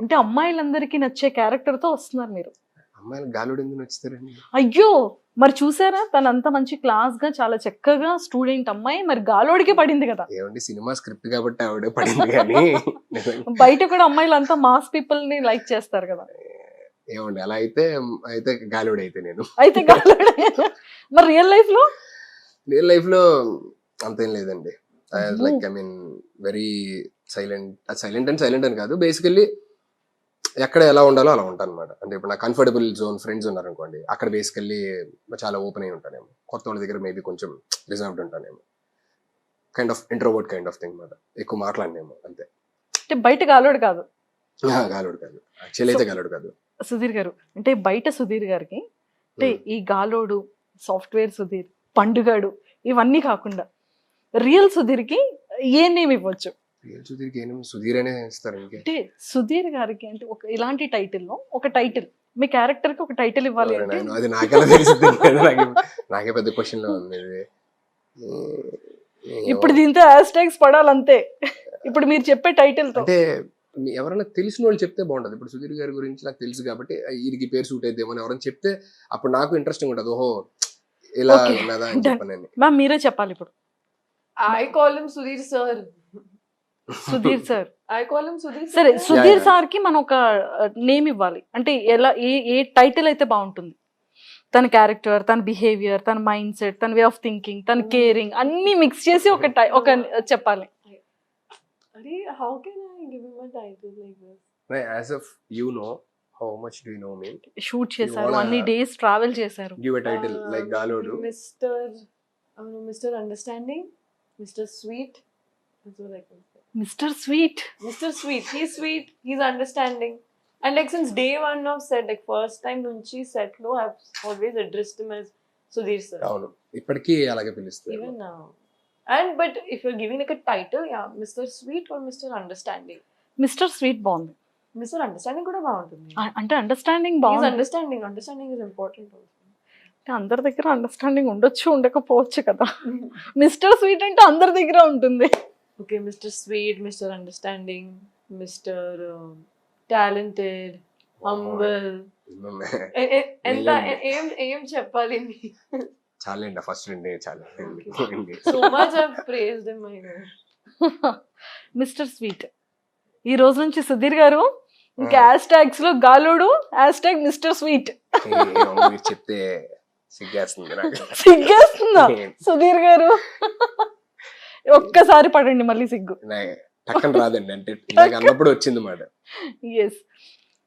S2: అంటే అమ్మాయిలందరికీ నచ్చే క్యారెక్టర్ తో వస్తున్నారు మీరు.
S4: అమ్మాయిలు గాలోడు ఎందుకు నచ్చుతారండి?
S2: అయ్యో, మరి చూసారా, తను అంత మంచి క్లాస్ గా చాలా చక్కగా స్టూడెంట్ అమ్మాయి, మరి గాలోడికే పడింది కదా.
S4: ఏమండి, సినిమా స్క్రిప్ట్ కాబట్టి ఆవిడే పడింది కానీ
S2: బయట కూడా అమ్మాయిలు అంతా మాస్ పీపుల్ ని లైక్ చేస్తారు కదా.
S4: ఏమండి, అలా అయితే గాలోడు అయితే నేను
S2: అయితే గాలోడే. మరి రియల్ లైఫ్ లో
S4: అంతేం లేదండి. Like I mean very silent అని కాదు, బేసికల్లీ ఎక్కడ ఎలా ఉండాలో అలా ఉంటాను అనమాట. అంటే ఇప్పుడు నా కంఫర్టబుల్ జోన్ ఫ్రెండ్స్ ఉన్నారనుకోండి, అక్కడ బేసికల్లీ చాలా ఓపెన్ అయి ఉంటానేమో. కొత్త వాళ్ళ దగ్గర మేబీ కొంచెం రిజర్వ్డ్ ఉంటానేమో. Kind of introvert kind of thing మాట. ఎక్కువ మాట్లాడినేమో అంతే.
S2: అంటే బయట గాలోడు కాదు
S4: గాలుడు కాదు, యాక్చువల్లీ అయితే గాలుడు కాదు.
S2: సుధీర్ గారు. అంటే బయట సుధీర్ గారికి అంటే ఈ గాలోడు, సాఫ్ట్వేర్ సుధీర్, పండుగాడు ఇవన్నీ కాకుండా రియల్ సుధీర్కి ఏ నేమ్ ఇవ్వచ్చు?
S4: రియల్ సుధీర్కి ఏం సుధీర్ అనే ఇస్తారు ఇంకే.
S2: అంటే సుధీర్ గారికి అంటే ఒక ఇలాంటి టైటిల్లో ఒక టైటిల్, మీ క్యారెక్టర్ కి ఒక టైటిల్ ఇవ్వాలి అంటే
S4: అది నాకెలా తెలిసింది? నాకే పెద్ద క్వశ్చన్ లో ఉంది ఇది.
S2: ఇప్పుడు దీంతో హ్యాష్ ట్యాగ్స్ పడాలంతే. ఇప్పుడు మీరు చెప్పే టైటిల్ తో
S4: అంటే ఎవరైనా తెలిసిన వాళ్ళు చెప్తే బాగుంటది. ఇప్పుడు సుధీర్ గారి గురించి నాకు తెలుసు కాబట్టి వీరికి పేరు సూట్ అయిద్దేమో అని ఎవరైనా చెప్తే అప్పుడు నాకు ఇంట్రెస్టింగ్ ఉంటుంది. ఓహో ఇలా
S2: Okay.
S4: ఉన్నదా అని చెప్పాను.
S2: మ్యామ్ మీరే చెప్పాలి ఇప్పుడు.
S3: I call him Sudhir sir.
S2: Sudheer sir.
S3: I call him Sudhir sir.
S2: సరే, సుధీర్
S4: yeah.
S2: సార్ కి మనం ఒక నేమ్ ఇవ్వాలి అంటే ఎలా, ఏ టైటిల్ అయితే బాగుంటుంది? తన క్యారెక్టర్, తన బిహేవియర్, తన మైండ్ సెట్, తన వే ఆఫ్ థింకింగ్, తన కేరింగ్ అన్ని మిక్స్ చేసి ఒక చెప్పాలి.
S3: Arey, how can I give him a title like this?
S4: As of you know, how much do you know me?
S2: Shoot చేశారు,
S4: wanna-
S2: అన్ని డేస్ ట్రావెల్ చేశారు.
S4: Give a title like Galodu.
S3: Mr. Understanding, Mr. Sweet. That's what I can say.
S2: Mister sweet.
S3: Mr. Sweet. He's sweet. He's understanding. And like since day one of set, like first time nunchi set lo, I've always addressed him as Sudhir sir.
S4: అవును, ఇప్పటికీ అలాగే పిలుస్తారు.
S3: Even now. And but if you're giving like a title, yeah, Mr. Sweet or Mr. Understanding.
S2: Mister sweet బాగుంది.
S3: Mr. Understanding కూడా బాగుంటుంది.
S2: అంటే understanding
S3: He's
S2: బాగుంది.
S3: understanding. Understanding is important also.
S2: అంటే అందరి దగ్గర అండర్స్టాండింగ్ ఉండొచ్చు, ఉండకపోవచ్చు కదా. మిస్టర్ స్వీట్ అంటే అందరి దగ్గర ఉంటుంది.
S3: Okay, Mr. Sweet, Mr. Understanding, Mr. Talented, humble. ఎంత ఏం చెప్పాలి?
S4: చాలండి ఫస్ట్ రెండు చాలా.
S3: So much I've praised him, I know.
S2: Mister sweet. ఈ రోజు నుంచి సుధీర్ గారు ఇంకా హ్యాష్ ట్యాగ్స్ లో Galodu, hash tag mister sweet.
S4: మీరు చెప్తే సిగ్గేస్తుంది నాకు.
S2: సిగ్గేస్తుందా సుధీర్ గారు? ఒక్కసారి పడండి మళ్ళీ సిగ్గు.
S4: టక్కన రాదండి, అంటే నాకు అన్నప్పుడు వచ్చింది మాట.
S2: ఎస్,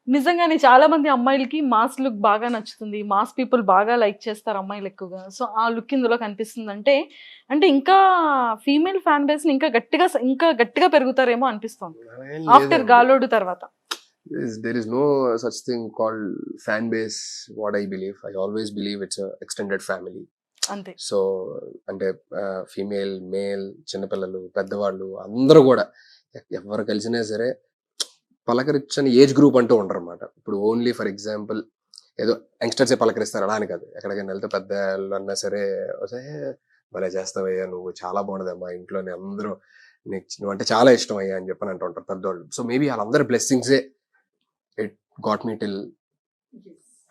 S2: నిజంగానే చాలా మంది అమ్మాయిలకి మాస్ లుక్ బాగా నచ్చుతుంది, మాస్ పీపుల్ బాగా లైక్ చేస్తారు అమ్మాయిలు ఎక్కువగా. సో ఆ లుక్ ఇందులో కనిపిస్తుంది అంటే ఇంకా ఫీమేల్ ఫ్యాన్ బేస్ ఇంకా గట్టిగా పెరుగుతారేమో అనిపిస్తుంది ఆఫ్టర్ గాలోడు తర్వాత.
S4: There is no such thing called fan base. What I believe, I always believe it's a extended family.
S2: అంతే.
S4: సో అంటే ఫీమేల్, మేల్, చిన్నపిల్లలు, పెద్దవాళ్ళు అందరూ కూడా ఎవరు కలిసినా సరే పలకరించని ఏజ్ గ్రూప్ అంటూ ఉంటారు అన్నమాట. ఇప్పుడు ఓన్లీ ఫర్ ఎగ్జాంపుల్ ఏదో యంగ్స్టర్సే పలకరిస్తారు అలా అని కాదు. ఎక్కడికైనా వెళ్తే పెద్దవాళ్ళు అన్నా సరే భలే చేస్తావయ్యా, నువ్వు చాలా బాగుండదమ్మా, ఇంట్లోనే అందరూ నువ్వు అంటే చాలా ఇష్టం అయ్యా అని చెప్పని అంటూ ఉంటారు పెద్దవాళ్ళు. సో మేబీ వాళ్ళందరూ బ్లెస్సింగ్సే it got me till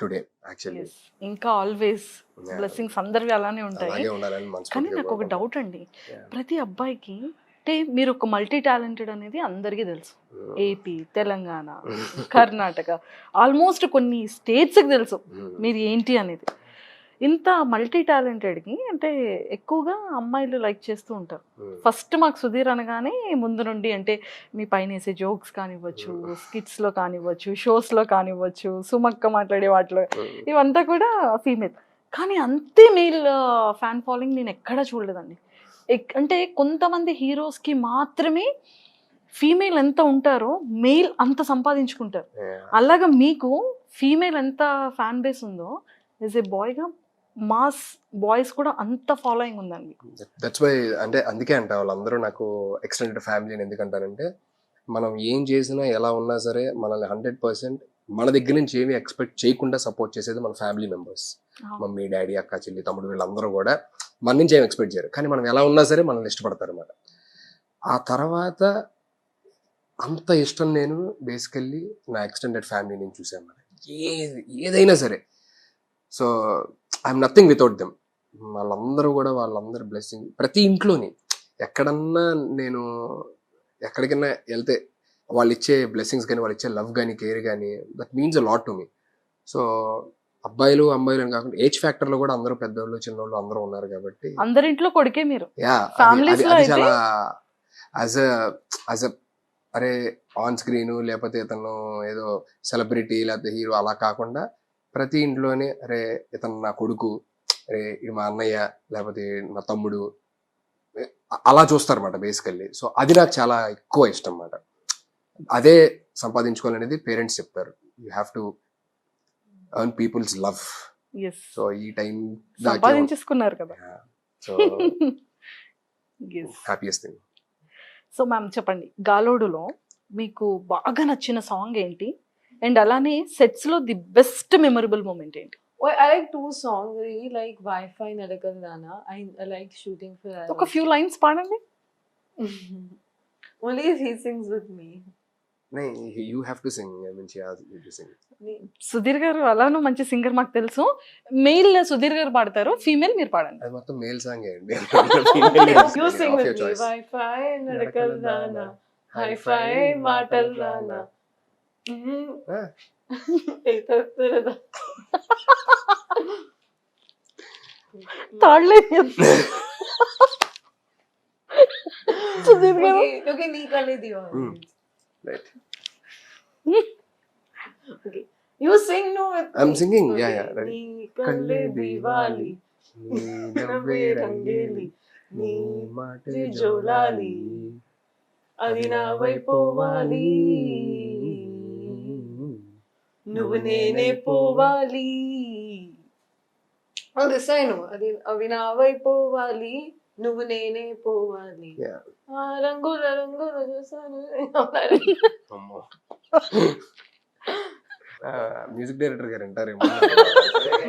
S4: today actually.
S2: Yes. ఇంకా ఆల్వేస్ బ్లెస్సింగ్స్ అందరివి అలానే ఉంటాయి.
S4: అలాగే ఉండాలని
S2: కానీ
S4: మనస్ఫూర్తిగా
S2: నాకు ఒక
S4: కోరుకుంటున్నాను.
S2: డౌట్ అండి,
S4: Yeah.
S2: ప్రతి అబ్బాయికి అంటే మీరు ఒక మల్టీ టాలెంటెడ్ అనేది అందరికీ తెలుసు. ఏపీ, తెలంగాణ, కర్ణాటక, ఆల్మోస్ట్ కొన్ని స్టేట్స్కి తెలుసు మీరు ఏంటి అనేది. ఇంత మల్టీ టాలెంటెడ్కి అంటే ఎక్కువగా అమ్మాయిలు లైక్ చేస్తూ ఉంటారు. ఫస్ట్ మాకు సుధీర్ అనగానే ముందు నుండి అంటే మీ పైన వేసే జోక్స్ కానివ్వచ్చు, స్కిట్స్లో కానివ్వచ్చు, షోస్లో కానివ్వచ్చు, సుమక్క మాట్లాడే వాటిలో, ఇవంతా కూడా ఫీమేల్. కానీ అంతే మేల్ ఫ్యాన్ ఫాలోయింగ్ నేను ఎక్కడా చూడలేదండి. అంటే కొంతమంది హీరోస్కి మాత్రమే ఫీమేల్ ఎంత ఉంటారో మేల్ అంత సంపాదించుకుంటారు. అలాగా మీకు ఫీమేల్ ఎంత ఫ్యాన్ బేస్ ఉందో యాజ్ ఏ బాయ్గా మాస్ బాయ్స్ కూడా అంత ఫాలోయింగ్ ఉందండి.
S4: దట్స్ వై, అంటే అందుకే అంట వాళ్ళందరూ నాకు ఎక్స్టెండెడ్ ఫ్యామిలీ అని ఎందుకంటారంటే మనం ఏం చేసినా ఎలా ఉన్నా సరే మనల్ని 100% మన దగ్గర నుంచి ఏమీ ఎక్స్పెక్ట్ చేయకుండా సపోర్ట్ చేసేది మన ఫ్యామిలీ మెంబర్స్. మమ్మీ, డాడీ, అక్క, చెల్లి, తమ్ముడు వీళ్ళందరూ కూడా మన నుంచి ఏమి ఎక్స్పెక్ట్ చేయరు. కానీ మనం ఎలా ఉన్నా సరే మనల్ని ఇష్టపడతారు అన్నమాట. ఆ తర్వాత అంత ఇష్టం నేను బేసికల్లీ నా ఎక్స్టెండెడ్ ఫ్యామిలీ నుంచి చూసాను. ఏదైనా సరే. So I'm nothing without them. వాళ్ళందరూ బ్లెస్సింగ్. ప్రతి ఇంట్లోని ఎక్కడన్నా నేను ఎక్కడికైనా వెళ్తే వాళ్ళు ఇచ్చే బ్లెస్సింగ్స్ కానీ, వాళ్ళు ఇచ్చే లవ్ కానీ, కేర్ కానీ, that means a lot to me. So అబ్బాయిలు అమ్మాయిలు అని కాకుండా ఏజ్ ఫ్యాక్టర్ లో కూడా అందరూ పెద్దవాళ్ళు చిన్నవాళ్ళు అందరూ ఉన్నారు కాబట్టి అందరింట్లో
S2: కొడుకే మీరు.
S4: యా,
S2: Families లో
S4: అది
S2: అయితే-
S4: చాలా అరే ఆన్ స్క్రీన్ లేకపోతే ఇతను ఏదో సెలబ్రిటీ లేకపోతే హీరో అలా కాకుండా ప్రతి ఇంట్లోనే అరే ఇతను నా కొడుకు, అరే ఇది మా అన్నయ్య లేకపోతే నా తమ్ముడు, అలా చూస్తారన్నమాట బేసికల్లీ. సో అది నాకు చాలా ఎక్కువ ఇష్టం అన్నమాట. అదే సంపాదించుకోవాలనేది పేరెంట్స్ చెప్పారు. You have to earn people's love.
S2: Yes,
S4: so ఈ టైం
S2: సంపాదించేసుకున్నారు కదా.
S4: So
S2: yes.
S4: Happiest thing.
S2: So ma'am చెప్పండి, గాలోడులో మీకు బాగా నచ్చిన సాంగ్ ఏంటి? అండ్ అలానే సెట్స్ లో ది బెస్ట్ మెమరబుల్ మూమెంట్ ఏంటి?
S3: Well, I like 2 songs. I really like Wi-Fi Nadakaldana. I like shooting for that.
S2: ఒక ఫ్యూ లైన్స్ పాడండి.
S3: Only if he sings with me.
S4: You have to sing. I mean she has to sing.
S2: Sudheer గారు అలాను మంచి singer మాకు తెలుసు. Mail Sudheer గారు పాడతారు, female మీరు పాడండి.
S4: అది మొత్తం మేల్ సాంగ్ అండి.
S3: You sing with me. Wi-Fi Nadakaldana. Hi-Fi Mataldana.
S2: తాడలే సుధీర్ గారు.
S3: Okay, nee kar le diya.
S4: Right.
S3: Okay. You sing no with
S4: I'm
S3: me.
S4: singing.
S3: Okay.
S4: Yeah, right.
S3: Nee kar le diwali. నవ్వే రంగేలి నీ మాటే జోలాలి అది నా వైపోవాలి నువ్వు నేనే పోవాలి. This I know. అది అవి నా వైపోవాలి నువ్వు నేనే పోవాలి.
S4: Yeah.
S3: ఆ రంగుల రంగుల చూసాను.
S4: మ్యూజిక్ డైరెక్టర్ గారు అంటారేమో.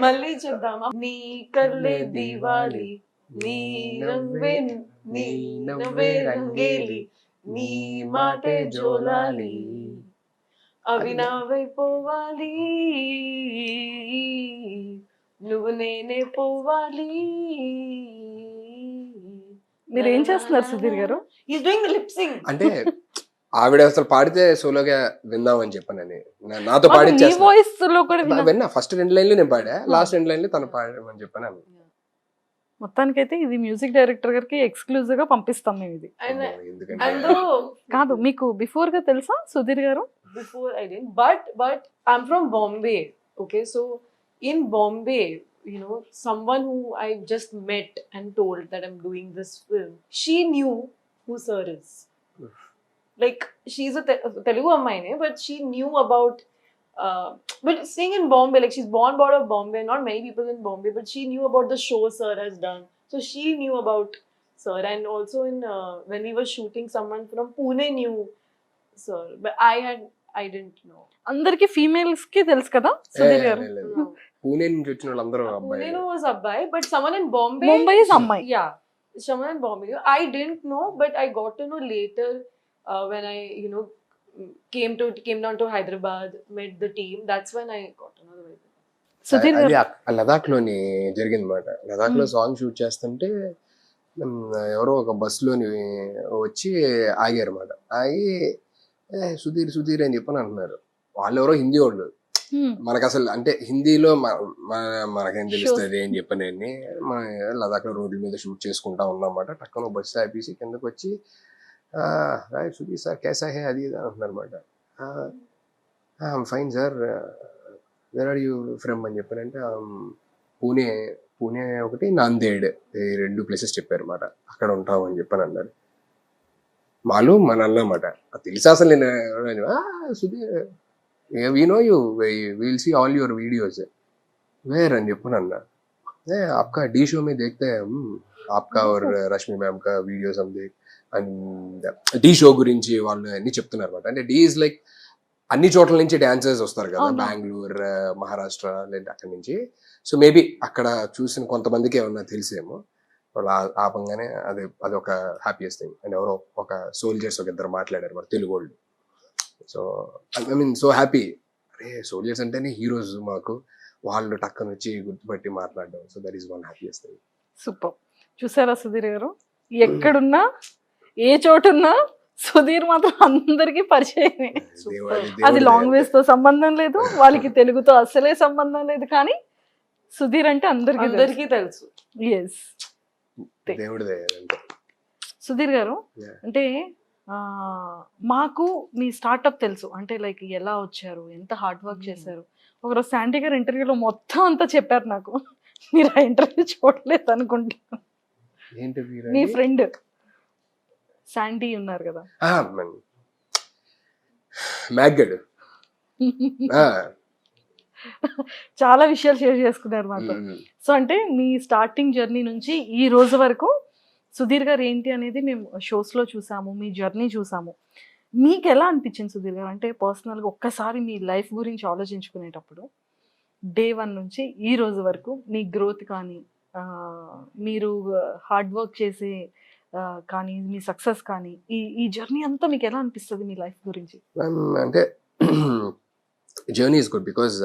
S3: మళ్ళీ చెప్దామా? నీ కళ్ళే దివాలి నీ నవ్వే నీ నవ్వే రంగేలి నీ మాటే జోలాలి అవి నా వైపోవాలి నువ్వు నేనే పోవాలి.
S2: మీరు ఏం చేస్తున్నారు సుధీర్ గారు?
S3: He's doing the lip sync.
S4: అంటే ఆవిడ అసలు పాడితే సోలోగా విందామని చెప్పానని నాతో
S2: మీ
S4: పాడి
S2: వాయిస్ లో కూడా
S4: విన్నా. ఫస్ట్ 2 లైన్లు నేను పాడా, లాస్ట్ 2 లైన్లు తను పాడమని చెప్పాను.
S2: మొత్తానికైతే ఇది మ్యూజిక్ డైరెక్టర్ గారికి ఎక్స్క్లూజివ్ గా పంపిస్తాం మేము ఇది.
S3: And
S4: ఎందుకంటే
S3: though
S2: కాదు, మీకు బిఫోర్ గా తెలుసా సుధీర్ గారు?
S3: before I didn't, but I'm from Bombay. Okay, so in Bombay, you know, someone who I just met and told that I'm doing this film, she knew who Sir is. Like, she's a Telugu ammaine, but she knew about but staying in Bombay, like she's born out of Bombay, not many people in Bombay, but she knew about the show Sir has done. So she knew about Sir, and also in when we were shooting, someone from Pune knew Sir, but I didn't know.
S2: అందరికి females కి తెలుసు కదా సుధీర్ గారు?
S3: No.
S4: Pune నుంచి వచ్చిన వాళ్ళందరూ అబ్బాయి.
S3: Pune was Abbai, but someone in Bombay.
S2: Mumbai is Ammai.
S3: Yeah, someone in Bombay. I didn't know, but I got to know later when I, you know, came down to Hyderabad, met the team. That's when I got to know the way.
S2: Sudheer
S4: అది
S2: గారు
S4: లదాఖ్ లోని జరిగింది అనమాట. లదాఖ్ లో song shoot చేస్తుంటే ఎవరో ఒక bus లోని వచ్చి ఆగారు అనమాట. ఆగి సుధీర్ సుధీర్ అని చెప్పని అంటున్నారు. వాళ్ళు ఎవరో హిందీ వాళ్ళు. మనకు అసలు అంటే హిందీలో మనకేం తెలుస్తుంది అని చెప్పని మన లదాఖ్ లో రోడ్ల మీద షూట్ చేసుకుంటా ఉన్నామాట. టక్కన బస్సు ఆపేసి కిందకు వచ్చి సుధీర్ సార్ కేసా హే అది అంటున్నారు అనమాట. Fine sir, where are you from అని చెప్పానంటే పూణే ఒకటి నాందేడ్, ఈ 2 ప్లేసెస్ చెప్పారు అనమాట. అక్కడ ఉంటాం అని చెప్పని అన్నారు. మాలు మన అన్నమాట. అది తెలుసా అసలు నేను Sudheer we know you will see all your videos where అని చెప్పని అన్నా. आपका डी शो में देखते हैं हम आपका और रश्मि मैम का वीडियोस हम देख అండ్ डी షో గురించి వాళ్ళు అన్ని చెప్తున్నారు అనమాట. అంటే डी ఇస్ లైక్ అన్ని చోట్ల నుంచి డాన్సర్స్ వస్తారు కదా, బెంగళూరు, మహారాష్ట్ర, లేదా అక్కడి నుంచి. సో మేబీ అక్కడ చూసిన కొంతమందికి ఏమన్నా తెలిసేమో. వాళ్ళు ఆపంగానే అదొక హ్యాపీయెస్ట్ థింగ్. అండ్ ఎవరో ఒక సోల్జర్స్ ఒక 2 మాట్లాడారు మరి తెలుగు వాళ్ళు. So I mean so happy. అరే సోల్జర్స్ అంటేనే హీరోస్ మాకు, వాళ్ళు టక్కన వచ్చి గుర్తుపట్టి మాట్లాడడం. So that is one happiest thing.
S2: Super. చూసారా సుధీర్ గారు, ఎక్కడున్నా ఏ చోటున్నా సుధీర్ మాత్రం అందరికి పరిచయమే. అది లాంగ్వేజ్ తో సంబంధం లేదు, వాళ్ళకి తెలుగుతో అసలే సంబంధం లేదు, కానీ సుధీర్ అంటే అందరికి
S3: తెలుసు.
S2: ఎస్.
S4: దేవుడిదే.
S2: సుధీర్ గారు, అంటే మాకు మీ స్టార్ట్అప్ తెలుసు, అంటే లైక్ ఎలా వచ్చారు, ఎంత హార్డ్ వర్క్ చేశారు. ఒకరోజు శాండీ గారు ఇంటర్వ్యూలో మొత్తం అంతా చెప్పారు నాకు. మీరు ఆ ఇంటర్వ్యూ చూడలేదు అనుకుంటా.
S4: ఏంటి
S2: మీ ఫ్రెండ్ శాండీ ఉన్నారు కదా,
S4: మ్యాగ్గడ్
S2: చాలా విషయాలు షేర్ చేసుకున్నారు మాతో. సో అంటే మీ స్టార్టింగ్ జర్నీ నుంచి ఈ రోజు వరకు సుధీర్ గారు ఏంటి అనేది మేము షోస్లో చూసాము, మీ జర్నీ చూసాము. మీకు ఎలా అనిపించింది సుధీర్ గారు? అంటే పర్సనల్గా ఒక్కసారి మీ లైఫ్ గురించి ఆలోచించుకునేటప్పుడు డే 1 నుంచి ఈ రోజు వరకు మీ గ్రోత్ కానీ, మీరు హార్డ్ వర్క్ చేసే కానీ, మీ సక్సెస్ కానీ, ఈ జర్నీ అంతా మీకు ఎలా అనిపిస్తుంది మీ లైఫ్ గురించి?
S4: అంటే జర్నీ ఈస్ గుడ్ బికాజ్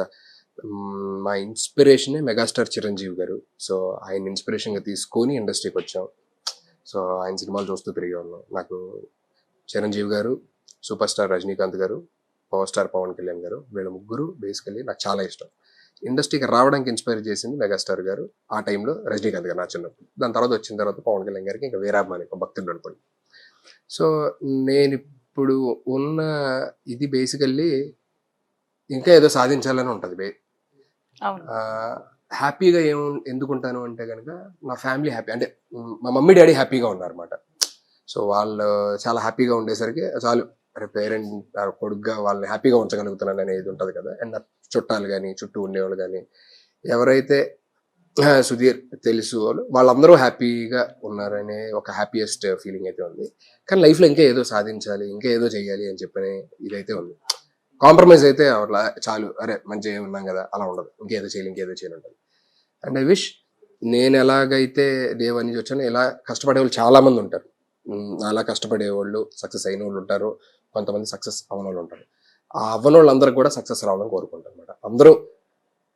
S4: మా ఇన్స్పిరేషనే మెగాస్టార్ చిరంజీవి గారు. సో ఆయన ఇన్స్పిరేషన్గా తీసుకొని ఇండస్ట్రీకి వచ్చాం. సో ఆయన సినిమాలు చూస్తూ పెరిగే ఉన్నాం. నాకు చిరంజీవి గారు, సూపర్ స్టార్ రజనీకాంత్ గారు, పవర్ స్టార్ పవన్ కళ్యాణ్ గారు, వీళ్ళ ముగ్గురు బేసికలీ నాకు చాలా ఇష్టం. ఇండస్ట్రీకి రావడానికి ఇన్స్పైర్ చేసింది మెగాస్టార్ గారు, ఆ టైంలో రజనీకాంత్ గారు నా చిన్నప్పుడు. దాని తర్వాత వచ్చిన తర్వాత పవన్ కళ్యాణ్ గారికి ఇంకా వీరాభిమాని, భక్తుడు అనుకోండి. సో నేను ఇప్పుడు ఉన్న ఇది బేసికల్లీ ఇంకా ఏదో సాధించాలని ఉంటుంది. హ్యాపీగా ఎందుకుంటాను అంటే కనుక నా ఫ్యామిలీ హ్యాపీ, అంటే మా మమ్మీ డాడీ హ్యాపీగా ఉన్నారన్నమాట. సో వాళ్ళు చాలా హ్యాపీగా ఉండేసరికి చాలు, పేరెంట్ కొడుకుగా వాళ్ళని హ్యాపీగా ఉంచగలుగుతున్నాను అనేది ఉంటుంది కదా. అండ్ నా చుట్టాలు కానీ, చుట్టూ ఉండేవాళ్ళు కానీ, ఎవరైతే సుధీర్ తెలుసు వాళ్ళందరూ హ్యాపీగా ఉన్నారనే ఒక హ్యాపీయెస్ట్ ఫీలింగ్ అయితే ఉంది. కానీ లైఫ్లో ఇంకా ఏదో సాధించాలి, ఇంకా ఏదో చెయ్యాలి అని చెప్పని ఇదైతే ఉంది. కాంప్రమైజ్ అయితే అట్లా చాలు, అరే మంచిగా ఉన్నాం కదా అలా ఉండదు, ఇంకేదో చేయాలి ఉంటుంది. అండ్ ఐ విష్ నేను ఎలాగైతే డే 1 నుంచి వచ్చానో ఇలా కష్టపడే వాళ్ళు చాలా మంది ఉంటారు. అలా కష్టపడే వాళ్ళు సక్సెస్ అయిన వాళ్ళు ఉంటారు, కొంతమంది సక్సెస్ అవ్వని వాళ్ళు ఉంటారు. ఆ అవ్వని వాళ్ళందరూ కూడా సక్సెస్ రావాలని కోరుకుంటారు అనమాట. అందరూ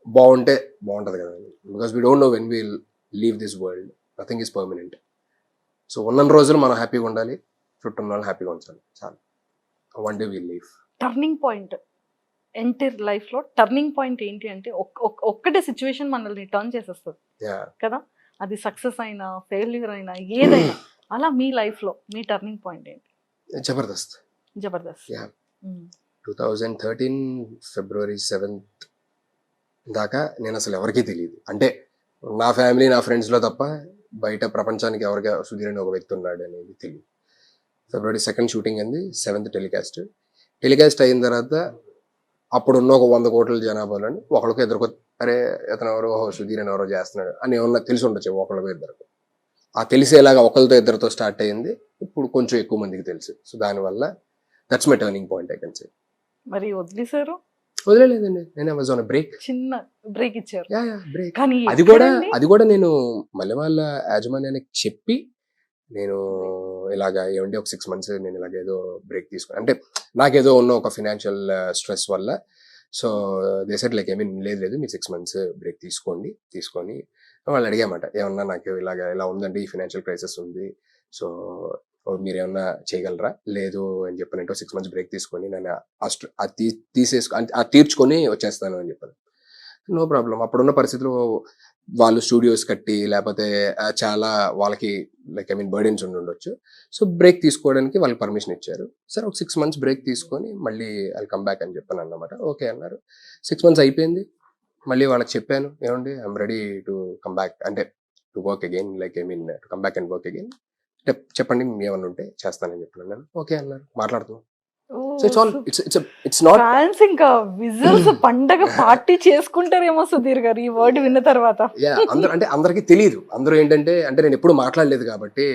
S4: బాగుంటే బాగుంటుంది కదా, because we don't know when we'll leave this world, nothing is permanent. So ఉన్న రోజులు మనం హ్యాపీగా ఉండాలి, చుట్టూ ఉన్న వాళ్ళు హ్యాపీగా ఉంచాలి, చాలు. One day we'll leave.
S2: Turning point entire లైఫ్లో టర్నింగ్ పాయింట్ ఏంటి అంటే ఒక్కటే సిచ్యువేషన్ మనల్ని టర్న్ చేసేస్తుంది కదా, అది సక్సెస్ అయినా ఫెయిల్యూర్ అయినా ఏదైనా. అలా మీ లైఫ్లో మీ టర్నింగ్ పాయింట్ ఏంటి?
S4: జబర్దస్త్. 2013 February 7th దాకా నేను అసలు ఎవరికీ తెలియదు. అంటే నా ఫ్యామిలీ, నా ఫ్రెండ్స్లో తప్ప బయట ప్రపంచానికి ఎవరికి సుధీర్ అని ఒక వ్యక్తి ఉన్నాడు అనేది తెలియదు. February 2nd షూటింగ్ అయింది, 7th టెలికాస్ట్ అయిన తర్వాత అప్పుడున్న ఒక 100 కోట్ల జనాభాలోని ఒకరికి ఎదురుకో, అరే ఇతను ఎవరో సుధీర్ అని ఎవరో చేస్తున్నాడు అని ఏమన్నా తెలిసి ఉండొచ్చు ఒకరికి ఇద్దరికి. ఆ తెలిసేలాగా ఒకరితో ఇద్దరితో స్టార్ట్ అయ్యింది, ఇప్పుడు కొంచెం ఎక్కువ మందికి తెలుసు. సో దానివల్ల that's my turning point I can సే.
S2: మరి వదిలేసారు?
S4: వదిలేదండి, నేను వాజ్ ఆన్ బ్రేక్,
S2: చిన్న బ్రేక్ ఇచ్చారు.
S4: బ్రేక్.
S2: కానీ
S4: అది కూడా నేను మళ్ళీ వాళ్ళ యాజమాన్యానికి చెప్పి, నేను ఇలాగా ఏమంటే ఒక 6 months నేను ఇలాగేదో బ్రేక్ తీసుకుని, అంటే నాకేదో ఉన్న ఒక ఫినాన్షియల్ స్ట్రెస్ వల్ల. సో దే సెడ్ లైక్ లేదు మీరు 6 months బ్రేక్ తీసుకొని వాళ్ళు అడిగామాట, ఏమన్నా నాకు ఇలా ఉందండి, ఈ ఫినాన్షియల్ క్రైసిస్ ఉంది, సో మీరు ఏమన్నా చేయగలరా? లేదు అని చెప్పానంటే 6 months బ్రేక్ తీసుకొని నేను అది తీర్చుకొని వచ్చేస్తాను అని చెప్పాను. No problem. అప్పుడున్న పరిస్థితుల్లో వాళ్ళు స్టూడియోస్ కట్టి లేకపోతే చాలా వాళ్ళకి లైక్ బర్డెన్స్ ఉండొచ్చు. సో బ్రేక్ తీసుకోవడానికి వాళ్ళు పర్మిషన్ ఇచ్చారు. సరే ఒక 6 months బ్రేక్ తీసుకొని మళ్ళీ ఐల్ కమ్ బ్యాక్ అని చెప్పాను అన్నమాట. ఓకే అన్నారు. 6 months అయిపోయింది. మళ్ళీ వాళ్ళకి చెప్పాను, ఏమండి I'm ready to come back, అంటే to work again, like to come back and work again, చెప్పండి ఏమన్నా ఉంటే చేస్తానని చెప్పాను నేను. ఓకే అన్నారు, మాట్లాడుతున్నాం.
S2: ఇంకా విజిల్స్ పండగ పార్టీ చేసుకుంటారేమో సుధీర్ గారు ఈ వర్డ్ విన్న తర్వాత.
S4: అంటే అందరికి తెలియదు. అందరూ ఏంటంటే, అంటే నేను ఎప్పుడు మాట్లాడలేదు కాబట్టి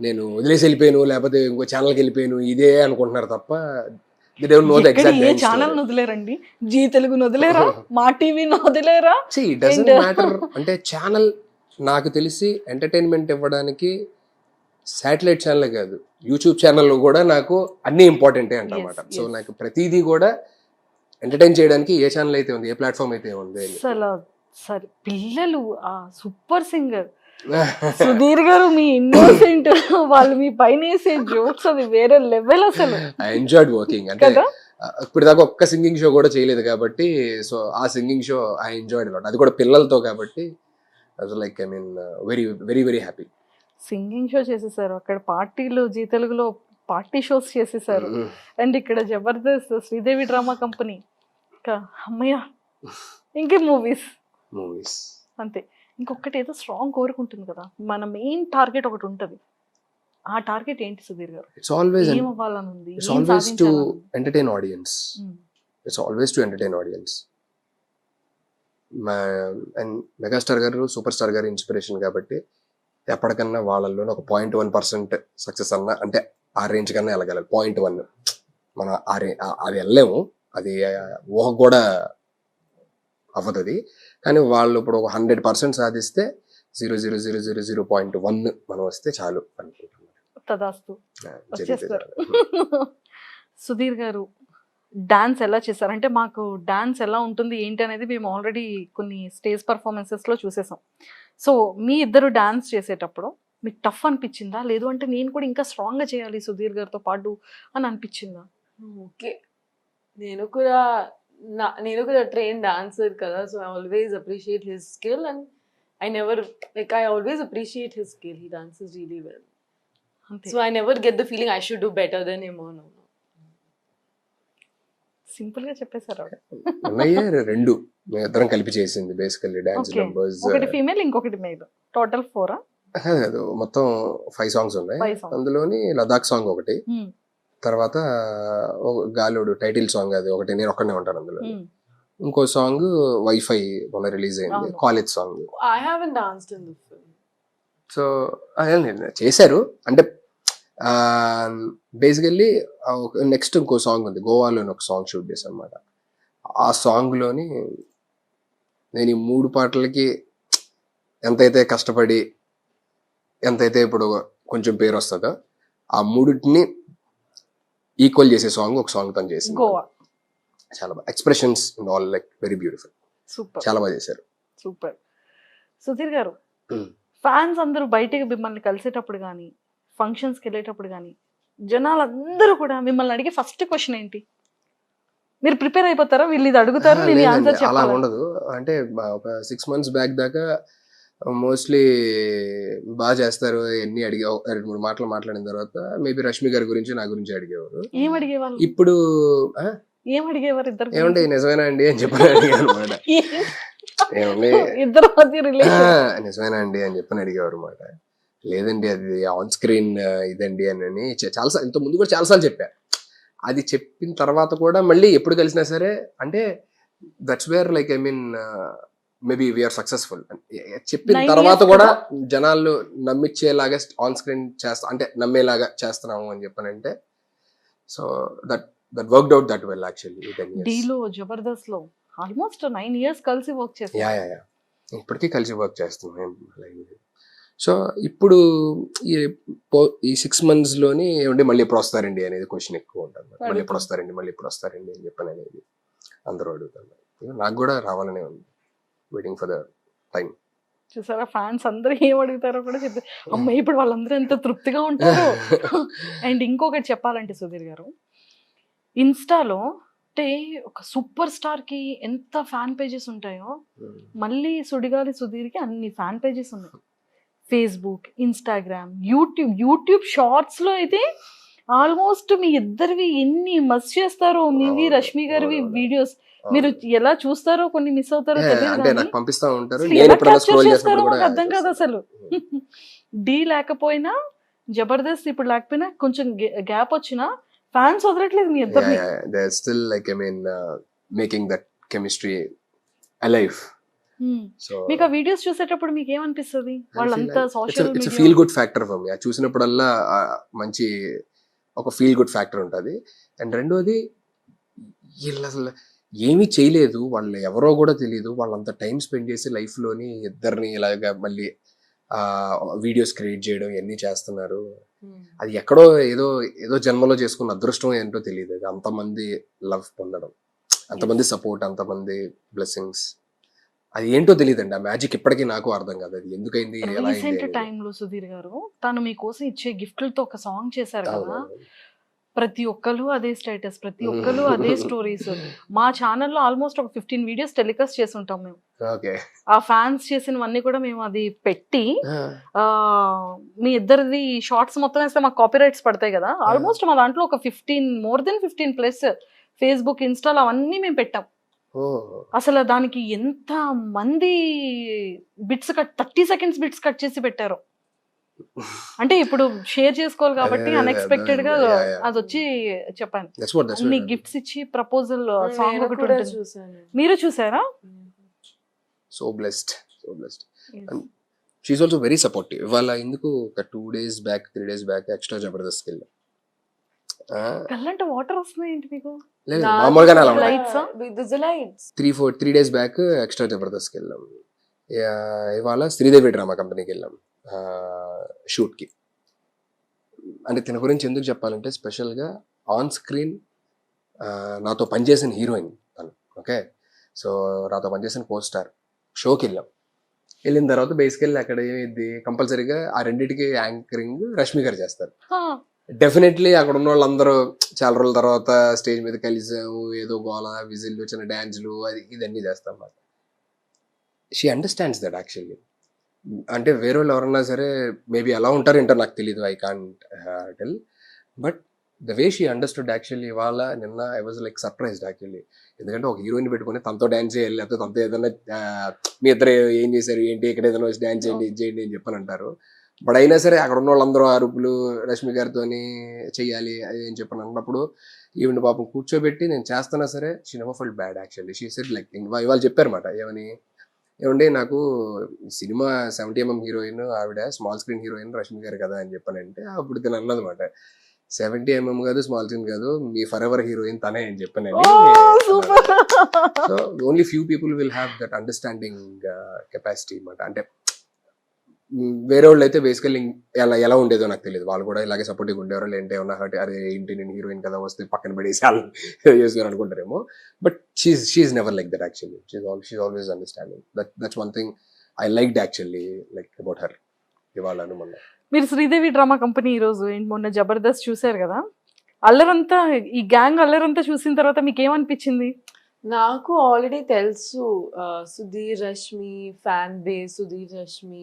S4: నేను వదిలేసి వెళ్ళిపోయాను, లేకపోతే ఇంకో ఛానల్కి వెళ్ళిపోయాను ఇదే అనుకుంటున్నారు తప్ప
S2: ఏ ఛానల్ వదిలేరండి? జీ తెలుగు వదిలేరా? మా టీవీ వదిలేరా?
S4: అంటే ఛానల్ నాకు తెలిసి ఎంటర్టైన్మెంట్ ఇవ్వడానికి శాటిలైట్ ఛానల్ కాదు, యూట్యూబ్ ఛానల్ కూడా నాకు అన్ని ఇంపార్టెంటే అంటమాట. సో నాకు ప్రతిదీ కూడా ఎంటర్టైన్ చేయడానికి ఏ ఛానల్ అయితే ఉంది, ఏ ప్లాట్ఫామ్ అయితే ఉంది.
S2: సరే పిల్లలు ఆ సూపర్ సింగర్ సుధీర్ గారు, మీ ఇన్నోసెంట్ వాళ్ళు మీ పైన వేసే జోక్స్ అది వేరే లెవెల్ అసలు.
S4: I enjoyed working. అంటే ఇప్పుడు దాకా ఒక్క సింగింగ్ షో కూడా చేయలేదు కాబట్టి, సో ఆ singing show I enjoyed lot. అది కూడా పిల్లలతో కాబట్టి like very very very happy.
S2: Singing show చేసేసారు, అక్కడ పార్టీలు జీ తెలుగులో పార్టీ షోస్ చేసేసారు. అండ్ ఇక్కడ జబర్దస్త్, శ్రీదేవి డ్రామా కంపెనీ, ఇంకా అమ్మయ్య ఇంకే మూవీస్ అంతే. ఇంకొకటి ఏదో స్ట్రాంగ్ కోరుకుంటుంది కదా, మన మెయిన్ టార్గెట్ ఒకటి ఉంటుంది. ఆ టార్గెట్ ఏంటి సుధీర్ గారు?
S4: ఇట్స్ ఆల్వేస్
S2: ఏం అవ్వాలని ఉంది?
S4: It's always to entertain audience. It's always to entertain audience. And megastar గారు, సూపర్ స్టార్ గారు ఇన్స్పిరేషన్ కాబట్టి ఎప్పటికన్నా వాళ్ళల్లో ఒక 0.1% సక్సెస్ అన్న, అంటే ఆ రేంజ్ కన్నా వెళ్ళగలరు. 0.1 మనం అది వెళ్ళలేము, అది ఊహ కూడా అవ్వదు అది. కానీ వాళ్ళు ఇప్పుడు ఒక 100% సాధిస్తే 0.1 మనం వస్తే చాలు అనుకుంటున్నాను.
S2: తదాస్తు వచ్చేస్తారు. సుధీర్ గారు డాన్స్ ఎలా చేశారు? అంటే మాకు డాన్స్ ఎలా ఉంటుంది ఏంటి అనేది మేము ఆల్రెడీ కొన్ని స్టేజ్ పర్ఫార్మెన్సెస్లో చూసేసాం. సో మీ ఇద్దరు డాన్స్ చేసేటప్పుడు మీకు టఫ్ అనిపించిందా, లేదు అంటే నేను కూడా ఇంకా స్ట్రాంగ్గా చేయాలి సుధీర్ గారితో పాటు అని అనిపించిందా?
S3: ఓకే, నేను కూడా ట్రైన్ డాన్సర్ కదా, so I always appreciate his skill and I always appreciate his skill. He dances really well.
S2: అంతే.
S3: So I never get the feeling I should do better than him or no.
S2: Simple గా చెప్పేశారు.
S4: అన్నయ్య రెండు మేమిద్దరం కలిపి చేసింది basically dance
S2: Okay.
S4: Numbers.
S2: ఒకటి female, ఇంకొకటి మేల్, టోటల్ 4.
S4: మొత్తం 5 సాంగ్స్ ఉన్నాయి.
S2: 5 songs.
S4: అందులోని లదాఖ్ సాంగ్ ఒకటి, తర్వాత గాలోడు టైటిల్ సాంగ్ అది ఒకటి, నేను ఒక్కనే ఉంటాను అందులో. ఇంకో సాంగ్ వైఫై మొన్న రిలీజ్ అయింది,
S2: అవును.
S4: College song.
S3: I haven't danced in the film.
S4: So చేశారు అంటే బేసికల్లీ నెక్స్ట్ ఇంకో సాంగ్ ఉంది, గోవాలోని ఒక సాంగ్ షూట్ చేశాను అనమాట. ఆ సాంగ్లోని నేను ఈ 3 పాటలకి ఎంతైతే కష్టపడి ఎంతైతే ఇప్పుడు కొంచెం పేరు వస్తుందో ఆ 3టిని ఈక్వల్ చేసే సాంగ్ ఒక సాంగ్ తను చేసింది.
S2: గోవా
S4: చాలా బాగా expressions and all like very beautiful,
S2: super,
S4: చాలా బాగా చేశారు.
S2: సూపర్. సుధీర్ గారు ఫ్యాన్స్ అందరూ బయటకు మిమ్మల్ని కలిసేటప్పుడు కానీ, ఫంక్షన్స్కి వెళ్ళేటప్పుడు కానీ, జనాలందరూ కూడా మిమ్మల్ని అడిగే ఫస్ట్ క్వశ్చన్ ఏంటి? మీరు ప్రిపేర్ అయిపోతారా, వీళ్ళు ఇది అడుగుతారు నేను
S4: లేదండి,
S2: ఆన్సర్
S4: అలా
S2: చెప్పాలి?
S4: ఉండదు. అంటే ఒక 6 months బ్యాక్ దాకా మోస్ట్లీ బాగా చేస్తారు ఎన్ని అడిగే 2-3 మాటలు మాట్లాడిన తర్వాత మేబీ రష్మి గారి గురించి నా గురించి అడిగేవారు.
S2: ఏం అడిగేవాళ్ళు?
S4: ఇప్పుడు
S2: ఏం అడిగేవారు ఇద్దరు?
S4: ఏమండి నిజమేనా అండి అని చెప్పని అడిగారు అనమాట. ఏమండి
S2: ఇద్దరు మధ్య రిలేషన్
S4: నిజమేనా అండి అని చెప్పని అడిగేవారు అనమాట. లేదండి అది ఆన్ స్క్రీన్ ఇదండి అని చాలాసార్లు, ఇంత ముందు కూడా చాలాసార్లు చెప్పా. అది చెప్పిన తర్వాత కూడా మళ్ళీ ఎప్పుడు కలిసినా సరే అంటే that's where like I mean maybe we're successful. చెప్పిన
S2: 9
S4: తర్వాత
S2: years
S4: కూడా
S2: కదా?
S4: జనాలు నమ్మించేలాగా ఆన్ స్క్రీన్ చేస్తా అంటే నమ్మేలాగా చేస్తున్నాము అని చెప్పనంటే, so that worked out that well actually.
S2: డీలో జబర్దస్త్ లో ఆల్మోస్ట్ 9 years కలిసి వర్క్ చేశారు.
S4: యా ఇప్పటికీ కలిసి వర్క్ చేస్తున్నాం. సో ఇప్పుడు ఈ 6 months లోని ఏమంటే మళ్ళీ ఎప్పుడు వస్తారండి అనేది క్వశ్చన్ ఎక్కువ ఉంటుంది. మళ్ళీ ఎప్పుడు వస్తారండి అని చెప్పని అనేది అందరూ అడుగుతారు. నాకు కూడా రావాలనే ఉంది, వెయిటింగ్ ఫర్ ద టైం.
S2: చూసారా ఫ్యాన్స్ అందరూ ఏం అడుగుతారో కూడా చెప్పి అమ్మ ఇప్పుడు వాళ్ళందరూ ఎంత తృప్తిగా ఉంటారో. అండ్ ఇంకొకటి చెప్పాలంటే సుధీర్ గారు, ఇన్స్టాలో అంటే ఒక సూపర్ స్టార్ కి ఎంత ఫ్యాన్ పేజెస్ ఉంటాయో మళ్ళీ సుడిగాలి సుధీర్కి అన్ని ఫ్యాన్ పేజెస్ ఉన్నాయి. ఫేస్బుక్, ఇన్స్టాగ్రామ్, యూట్యూబ్ షార్ట్స్ లో అయితే ఆల్మోస్ట్ మీ ఇద్దరివి ఎన్ని మస్ చేస్తారో, మీవి రష్మి గారివి వీడియోస్ మీరు ఎలా చూస్తారో, కొన్ని మిస్ అవుతారో
S4: అంటే
S2: తెలియదు
S4: నాకు పంపిస్తా ఉంటారు,
S2: అసలు
S4: నేను
S2: ఎలా
S4: ఎప్పుడైనా
S2: capture
S4: స్క్రోల్
S2: చేస్తారో
S4: చేసినప్పుడు
S2: నాకు
S4: కూడా
S2: అర్థం కాదు అసలు. డీ లేకపోయినా జబర్దస్త్ ఇప్పుడు లేకపోయినా కొంచెం గ్యాప్ వచ్చినా ఫ్యాన్స్ వదలట్లేదు మీ ఇద్దరిని.
S4: They are still like I mean making that chemistry alive. So
S2: మీకు ఆ వీడియోస్ చూసేటప్పుడు మీకు ఏమనిపిస్తుంది? వాళ్ళంతా social
S4: it's feel good factor for me. చూసినప్పుడల్లా మంచి ఒక ఫీల్ గుడ్ ఫ్యాక్టర్ ఉంటుంది. అండ్ రెండోది వీళ్ళు అసలు ఏమీ చేయలేదు, వాళ్ళు ఎవరో కూడా తెలియదు, వాళ్ళంత టైం స్పెండ్ చేసి లైఫ్లోని ఇద్దరిని ఇలాగా మళ్ళీ వీడియోస్ క్రియేట్ చేయడం ఇవన్నీ చేస్తున్నారు. అది ఎక్కడో ఏదో జన్మలో చేసుకున్న అదృష్టం ఏంటో తెలియదు. అది అంతమంది లవ్ పొందడం, అంతమంది సపోర్ట్, అంతమంది బ్లెస్సింగ్స్, అది ఏంటో తెలియదండి. ఆ మ్యాజిక్ ఇప్పటికీ నాకు అర్థం కాదు, అది ఎందుకైంది ఎలా
S2: రీసెంట్
S4: అయింది.
S2: టైంలో సుధీర్ గారు తను మీకోసం ఇచ్చే గిఫ్ట్లతో ఒక సాంగ్ చేశారు కదా, ప్రతి ఒక్కరు అదే స్టేటస్, ప్రతి ఒక్కరు అదే స్టోరీస్. మా ఛానల్లో ఆల్మోస్ట్ ఒక 15 వీడియోస్ టెలికాస్ట్ చేసి ఉంటాం మేము.
S4: ఓకే.
S2: ఆ ఫ్యాన్స్ చేసినవన్నీ కూడా మేము అది పెట్టి మీ ఇద్దరిది షార్ట్స్ మొత్తం వేస్తే మాకు కాపీ రైట్స్ పడతాయి కదా. ఆల్మోస్ట్ మా దాంట్లో ఒక 15 more than 15+ ఫేస్బుక్, ఇన్స్టాల్ అవన్నీ మేము పెట్టాం. అసలు దానికి ఎంత మంది బిట్స్ 30 seconds బిట్స్ కట్ చేసి పెట్టారు. అంటే ఇప్పుడు షేర్ చేసుకోవాలి కాబట్టి అన్ఎక్స్పెక్టెడ్ గా అది వచ్చి చెప్పాను. అన్ని గిఫ్ట్స్ ఇచ్చి ప్రపోజల్ సాంగ్ ఒకటి ఉంటుంది. మీరు చూసారా?
S4: So blessed. She's also very supportive. ఇవాళ ఎందుకు ఒక 2 days back 3 days back extra Jabardasth వెళ్ళాం.
S2: కళ్ళంటే వాటర్ వస్తున్నాయి ఏంటి మీకు?
S4: లేదు, మామూలుగానే అలా ఉంటాయి.
S3: Lights
S4: 3 days back extra Jabardasth వెళ్ళాం. ఇవాళ శ్రీదేవి డ్రామా కంపెనీకి వెళ్ళాం షూట్కి. అంటే తన గురించి ఎందుకు చెప్పాలంటే స్పెషల్గా ఆన్ స్క్రీన్ నాతో పనిచేసిన హీరోయిన్ తను. ఓకే, సో నాతో పనిచేసిన co-star షోకి వెళ్ళిన తర్వాత బేసికల్లీ అక్కడ ఏమైంది, కంపల్సరీగా ఆ రెండింటికి యాంకరింగ్ రష్మి గారు చేస్తారు. డెఫినెట్లీ అక్కడ ఉన్న వాళ్ళందరూ చాలా రోజుల తర్వాత స్టేజ్ మీద కలిసాము, ఏదో గోల, విజిల్లు, చిన్న డ్యాన్స్లు, అది ఇదన్నీ చేస్తాం అన్నమాట. She understands that actually. అంటే వేరే వాళ్ళు ఎవరన్నా సరే మేబీ ఎలా ఉంటారు ఏంటో నాకు తెలియదు, I can't tell, but the way she understood actually. ఇవాళ నిన్న I was like surprised actually. ఎందుకంటే ఒక హీరోయిన్ పెట్టుకుని తనతో డ్యాన్స్ చేయాలి, లేకపోతే తనతో ఏదైనా మీ ఇద్దరు ఏం చేశారు ఏంటి, ఇక్కడ ఏదైనా వచ్చి డ్యాన్స్ చేయండి, ఇది చేయండి అని చెప్పని అంటారు. బట్ అయినా సరే అక్కడ ఉన్న వాళ్ళందరూ అరుపులు రష్మి గారితో చెయ్యాలి అది అని చెప్పని అన్నప్పుడు ఈవెన్ పాపం కూర్చోబెట్టి నేను చేస్తున్నా సరే she never felt bad actually. She said like ఇవాళ చెప్పారన్నమాట, ఏమండి నాకు సినిమా 70mm హీరోయిన్ ఆవిడ, స్మాల్ స్క్రీన్ హీరోయిన్ రష్మి గారు కదా అని చెప్పానంటే అప్పుడు తను అన్నదన్నమాట, 70mm కాదు, స్మాల్ స్క్రీన్ కాదు, మీ ఫర్ ఎవర్ హీరోయిన్ తనే అని చెప్పానండి. So only few people will have that understanding capacity అన్నమాట. అంటే వేరే వాళ్ళు అయితే బేసికల్లీ ఎలా ఉండేదో నాకు తెలియదు, వాళ్ళు కూడా ఇలాగే సపోర్టివ్గా ఉండేవారు. లేదంటే ఏమన్నా హర్ట్, అరే ఏంటి నేను హీరోయిన్ కదా వస్తే పక్కన పడేసి వాళ్ళు చేస్తున్నారు అనుకుంటారేమో. But she's never like that actually. She's always understanding. That's one thing I liked actually like about her. ఇవాళ మొన్న
S2: మీరు శ్రీదేవి డ్రామా కంపెనీ ఈరోజు మొన్న జబర్దస్త్ చూసారు కదా, అల్లరంతా ఈ గ్యాంగ్ అల్లరంతా చూసిన తర్వాత మీకు ఏమనిపించింది?
S3: నాకు ఆల్రెడీ తెలుసు Sudheer Rashmi fan base, Sudheer Rashmi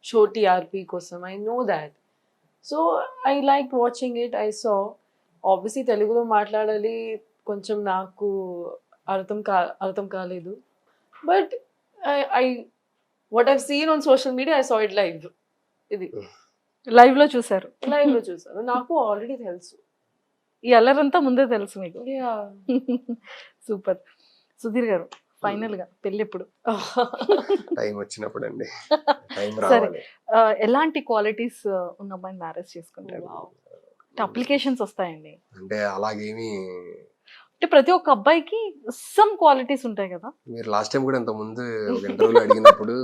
S3: show TRP కోసం. I know that. So I like watching it. I saw obviously తెలుగులో మాట్లాడాలి, కొంచెం నాకు అర్థం కాలేదు. But I what I've seen on social media I saw it live. ఇది
S2: లైవ్ లో చూసారు?
S3: లైవ్ లో చూసాను. నాకు ఆల్రెడీ తెలుసు,
S2: ఈ అల్లరంతా ముందే తెలుసు మీకు. సూపర్. సుధీర్ గారు ఫైనల్ గా పెళ్లి ఎప్పుడు?
S4: టైం వచ్చినప్పుడు అండి.
S2: సరే, ఎలాంటి క్వాలిటీస్ ఉన్న అమ్మాయిని మ్యారేజ్ చేసుకుంటారు? అప్లికేషన్స్ వస్తాయండి
S4: అంటే అలాగేమి,
S2: అంటే ప్రతి ఒక్క అబ్బాయికి సమ్ క్వాలిటీస్ ఉంటాయి కదా.
S4: మీరు లాస్ట్ టైం కూడా ఇంత ముందు ఒక ఇంటర్వ్యూలో అడిగినప్పుడు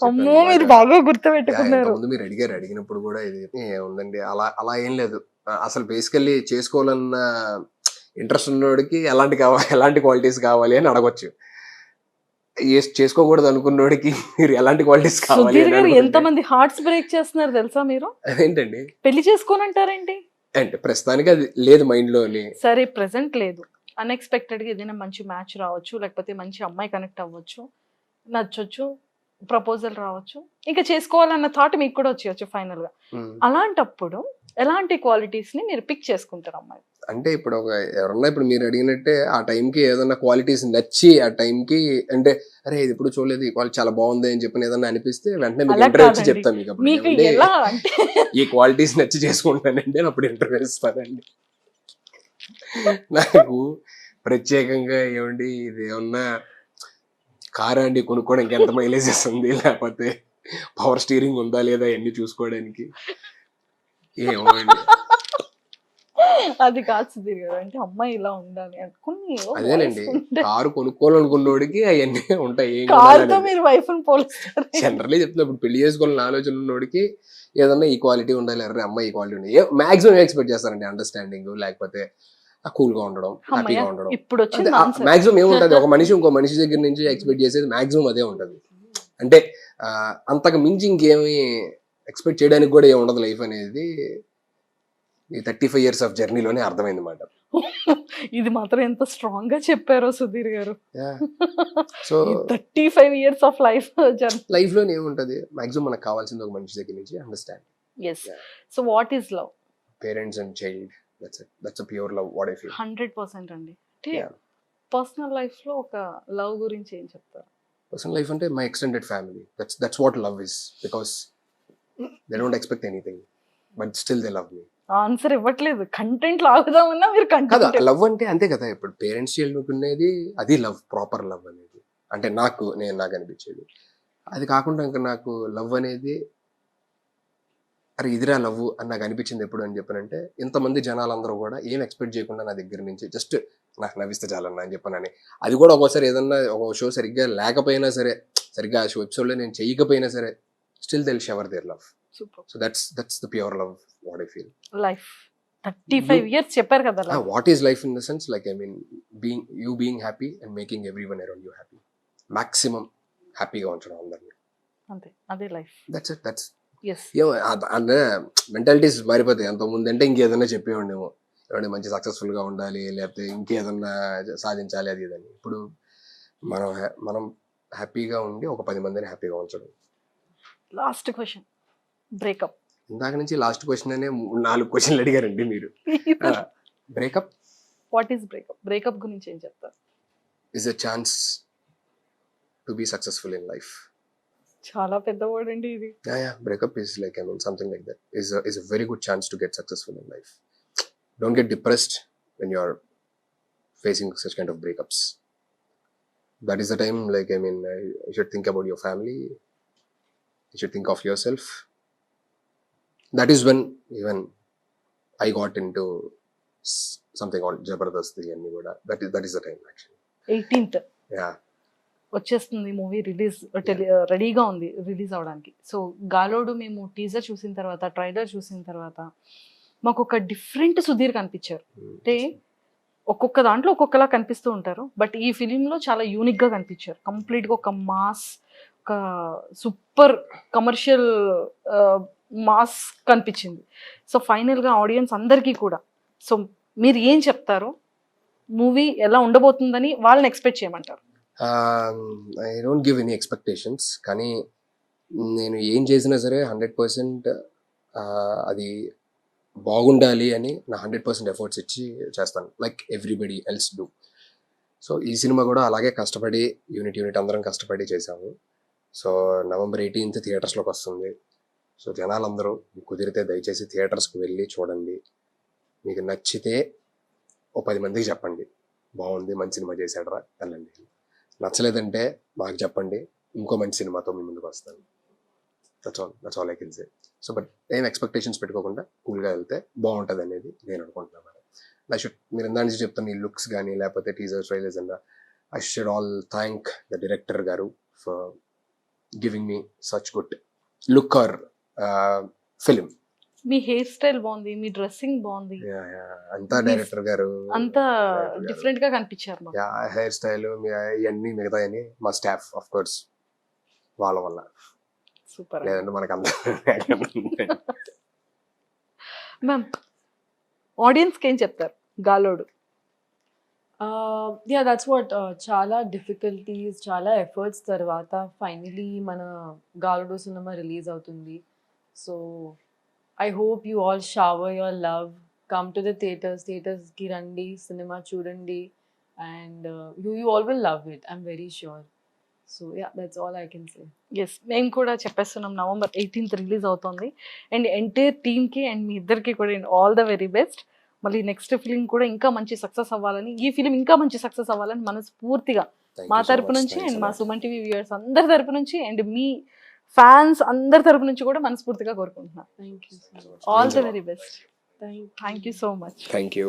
S2: అమ్మో మీరు బాగా గుర్తు పెట్టుకున్నారు.
S4: ముందు మీరు అడిగినప్పుడు కూడా ఇది ఉందండి, అలా ఏం లేదు. అసలు బేసికల్లీ చేసుకోవాలన్న ఇంట్రెస్ట్ ఉన్నోడికి ఎలాంటి క్వాలిటీస్ కావాలి అని అడగొచ్చు. చేసుకోకూడదు అనుకున్నోడికి మీరు ఎలాంటి క్వాలిటీస్ కావాలి
S2: ఎంతమంది హార్ట్స్ బ్రేక్ చేస్తున్నారు తెలుసా మీరు?
S4: అదేంటండి
S2: పెళ్లి చేసుకోనంటారేంటి?
S4: అంటే ప్రస్తుతానికి అది లేదు మైండ్ లోని.
S2: సరే ప్రెసెంట్ లేదు, అన్ఎక్స్పెక్టెడ్ గా ఏదైనా మంచి మ్యాచ్ రావచ్చు, లేకపోతే మంచి అమ్మాయి కనెక్ట్ అవ్వచ్చు, నచ్చొచ్చు, ప్రపోజల్ రావచ్చు, ఇంకా చేసుకోవాలన్న థాట్ మీకు కూడా వచ్చేయచ్చు ఫైనల్ గా. అలాంటప్పుడు ఎలాంటి క్వాలిటీస్ ని మీరు పిక్ చేసుకుంటారు అమ్మాయి?
S4: అంటే ఇప్పుడు ఎవరన్నా ఇప్పుడు మీరు అడిగినట్టే ఆ టైంకి ఏదన్నా క్వాలిటీస్ నచ్చి ఆ టైంకి, అంటే అరే ఇది ఇప్పుడు చూడలేదు ఈ క్వాలిటీ చాలా బాగుంది అని చెప్పి ఏదన్నా అనిపిస్తే వెంటనే మీకు ఇంటర్వ్యూ ఇచ్చి చెప్తాను మీకు ఈ క్వాలిటీస్ నచ్చి చేసుకుంటానండి అప్పుడు ఇంటర్వ్యూ ఇస్తానండి. నాకు ప్రత్యేకంగా ఏమండి ఇది ఏమన్నా కార్ అండి కొనుక్కోవడానికి ఎంత మైలేజ్ ఇస్తుంది, లేకపోతే పవర్ స్టీరింగ్ ఉందా లేదా అన్ని చూసుకోవడానికి ఏమోండి.
S2: అది కాదు సుధీర్ గారు, అంటే అమ్మాయి ఇలా ఉండాలి అనుకుని.
S4: అదేనండి, కారు కొనుక్కోవాలనుకున్నోడికి అవన్నీ ఉంటాయి.
S2: మీరు వైఫ్ పోలుస్తారు
S4: జనరల్లీ చెప్తున్నా. ఇప్పుడు పెళ్లి చేసుకోవాలని ఆలోచన ఉన్నోడికి ఏదన్నా ఈక్వాలిటీ ఉండాలి, అరే అమ్మాయి ఈక్వాలిటీ ఉండాలి. మాక్సిమం ఎక్స్పెక్ట్ చేస్తారండి అండర్స్టాండింగ్, లేకపోతే కూల్ గా ఉండడం, హ్యాపీగా ఉండడం.
S2: ఇప్పుడు
S4: మాక్సిమం ఏముంటది, ఒక మనిషి ఇంకో మనిషి దగ్గర నుంచి ఎక్స్పెక్ట్ చేసేది మాక్సిమం అదే ఉంటది. అంటే అంతకు మించి ఇంకేమి ఎక్స్పెక్ట్ చేయడానికి కూడా ఏమి ఉండదు లైఫ్ అనేది. ఈ 35 years ఆఫ్ జర్నీలోనే అర్థమైంది మాట.
S2: ఇది మాత్రం ఎంత స్ట్రాంగ్ గా చెప్పారో సుధీర్ గారు.
S4: So
S2: 35 years of life journey.
S4: లైఫ్లో ఏముంటుంది, మాక్సిమం మనకు కావాల్సింది ఒక మనిషి దగ్గర నుంచి understand.
S2: Yes. So what is love?
S4: Parents and child, that's a pure love what I feel.
S2: 100% అండి. అంటే
S4: Yeah.
S2: పర్సనల్ లైఫ్ లో ఒక లవ్ గురించి ఏం చెప్తారు?
S4: పర్సనల్ లైఫ్ అంటే my extended family, that's what love is, because they don't expect anything but still they love me.
S2: Answer ఇవ్వట్లేదు, content లాగుదామన్నా మీరు
S4: కదా
S2: కంటెంట్.
S4: లవ్ అంటే అంతే కదా, ఇప్పుడు పేరెంట్స్ చైల్డ్ ఉండేది అది లవ్, ప్రాపర్ లవ్ అనేది. అంటే నాకు అనిపించేది అది కాకుండా ఇంకా నాకు లవ్ అనేది అరే ఇదిరా లవ్ అని నాకు అనిపించింది ఎప్పుడు అని చెప్పానంటే, ఇంతమంది జనాలందరూ కూడా ఏం ఎక్స్పెక్ట్ చేయకుండా నా దగ్గర నుంచి జస్ట్ నాకు నవ్విస్తే చాలన్నా అని చెప్పానని. అది కూడా ఒక్కోసారి ఏదన్నా ఒక షో సరిగ్గా లేకపోయినా సరే, సరిగ్గా ఆ షో ఎపిసోడ్లో నేను చేయకపోయినా సరే, still they will shower their love.
S2: Super.
S4: So that's the pure love what I feel.
S2: Life 35 years చెప్పారు కదా.
S4: What is life in the sense like I mean being happy and making everyone around you happy, maximum హ్యాపీగా ఉంచడం అందరినీ.
S2: అంతే, అదే life.
S4: That's
S2: yes.
S4: అంటే mentalities మారిపోతాయి. అంత ముందు అంటే ఇంకేదన్నా చెప్పేవాడేమో, ఏమంటే మంచి సక్సెస్ఫుల్గా ఉండాలి, లేకపోతే ఇంకేదన్నా సాధించాలి అది ఇదని. ఇప్పుడు మనం హ్యాపీగా ఉండి ఒక 10 మందిని హ్యాపీగా ఉంచడం.
S2: Last question, breakup.
S4: ఇందాక నుంచి లాస్ట్ క్వశ్చన్ అనే 4 క్వశ్చన్లు అడిగారండి మీరు. Breakup,
S2: what is breakup? Breakup గురించి ఏం చెప్తారు?
S4: Is a chance to be successful in life.
S2: చాలా పెద్ద వర్డ్ అండి ఇది.
S4: Yeah, breakup is like, I mean, something like that is a very good chance to get successful in life. Don't get depressed when you are facing such kind of breakups. That is the time, like, I mean, you should think about your family. You should think of yourself. That is when even I got into something called Jabardasti and Nigoda. That is the time actually.
S2: 18th
S4: Yeah.
S2: వచ్చేస్తుంది movie, release రెడీగా ఉంది release అవడానికి. So Galodu మేము teaser చూసిన తర్వాత, trailer చూసిన తర్వాత మాకు ఒక డిఫరెంట్ సుధీర్ కనిపించారు. అంటే ఒక్కొక్క దాంట్లో ఒక్కొక్కలా కనిపిస్తూ ఉంటారు, బట్ ఈ ఫిలింలో చాలా యూనిక్గా కనిపించారు. కంప్లీట్గా ఒక మాస్, ఒక సూపర్ కమర్షియల్ మాస్ కనిపించింది. సో ఫైనల్గా ఆడియన్స్ అందరికీ కూడా, సో మీరు ఏం చెప్తారు, మూవీ ఎలా ఉండబోతుందని వాళ్ళని ఎక్స్పెక్ట్ చేయమంటారు?
S4: I don't give any expectations, కానీ నేను ఏం చేసినా సరే 100% అది బాగుండాలి అని నా 100% ఎఫర్ట్స్ ఇచ్చి చేస్తాను, like everybody else do. So ఈ సినిమా కూడా అలాగే కష్టపడి యూనిట్ అందరం కష్టపడి చేసాము. సో November 18th థియేటర్స్లోకి వస్తుంది. సో జనాలందరూ కుదిరితే దయచేసి థియేటర్స్కి వెళ్ళి చూడండి. మీకు నచ్చితే ఓ 10 మందికి చెప్పండి, బాగుంది మంచి సినిమా చేశాడరా వెళ్ళండి. నచ్చలేదంటే మాకు చెప్పండి, ఇంకో మంచి సినిమాతో మీ ముందుకు వస్తాను. That's all I can say. So but ఏం ఎక్స్పెక్టేషన్స్ పెట్టుకోకుండా కూల్గా వెళ్తే బాగుంటుంది అనేది నేను అనుకుంటున్నాను. మీరు ఇందా నుంచి చెప్తాను, ఈ లుక్స్ కానీ లేకపోతే టీజర్స్ ట్రైలర్స్ అన్నా, I should all thank the director గారు for giving me such good look or film.
S2: మీ హెయిర్ స్టైల్ బాగుంది, మీ డ్రెస్సింగ్ బాగుంది,
S4: అంతా డైరెక్టర్ గారు
S2: అంతా డిఫరెంట్ గా కనిపించారు మాకు.
S4: హెయిర్ స్టైల్ ఇవన్నీ మిగతాయని మా స్టాఫ్ ఆఫ్ కోర్స్ వాళ్ళ వల్ల.
S2: సూపర్.
S4: లేదంటే మనకు
S2: మ్యామ్, ఆడియన్స్కి ఏం చెప్తారు గాలోడు?
S3: Yeah, that's what చాలా డిఫికల్టీస్, చాలా ఎఫర్ట్స్ తర్వాత ఫైనలీ మన గాలుడు సినిమా రిలీజ్ అవుతుంది. So I hope you all shower your love, come to the థియేటర్స్కి రండి, సినిమా చూడండి, and you all will love it, I'm very sure. So yeah, that's all I can say.
S2: Yes, మేము కూడా చెప్పేస్తున్నాం, November 18th రిలీజ్ అవుతుంది. And entire టీమ్కి and మీ ఇద్దరికి కూడా ఆల్ ద వెరీ బెస్ట్. మళ్ళీ నెక్స్ట్ ఫిలిం కూడా ఇంకా మంచి సక్సెస్ అవ్వాలని, ఈ ఫిలిం ఇంకా మంచి సక్సెస్ అవ్వాలని మనస్ఫూర్తిగా మా తరపు నుంచి అండ్ మా సుమన్ టీవీ వ్యూయర్స్ అందరి తరపు నుంచి అండ్ మీ ఫ్యాన్స్ అందరి తరపు నుంచి కూడా మనస్ఫూర్తిగా కోరుకుంటున్నాను.
S3: Thank you so much.
S2: All the very best.
S3: Thank
S2: thank you so much.
S4: Thank you.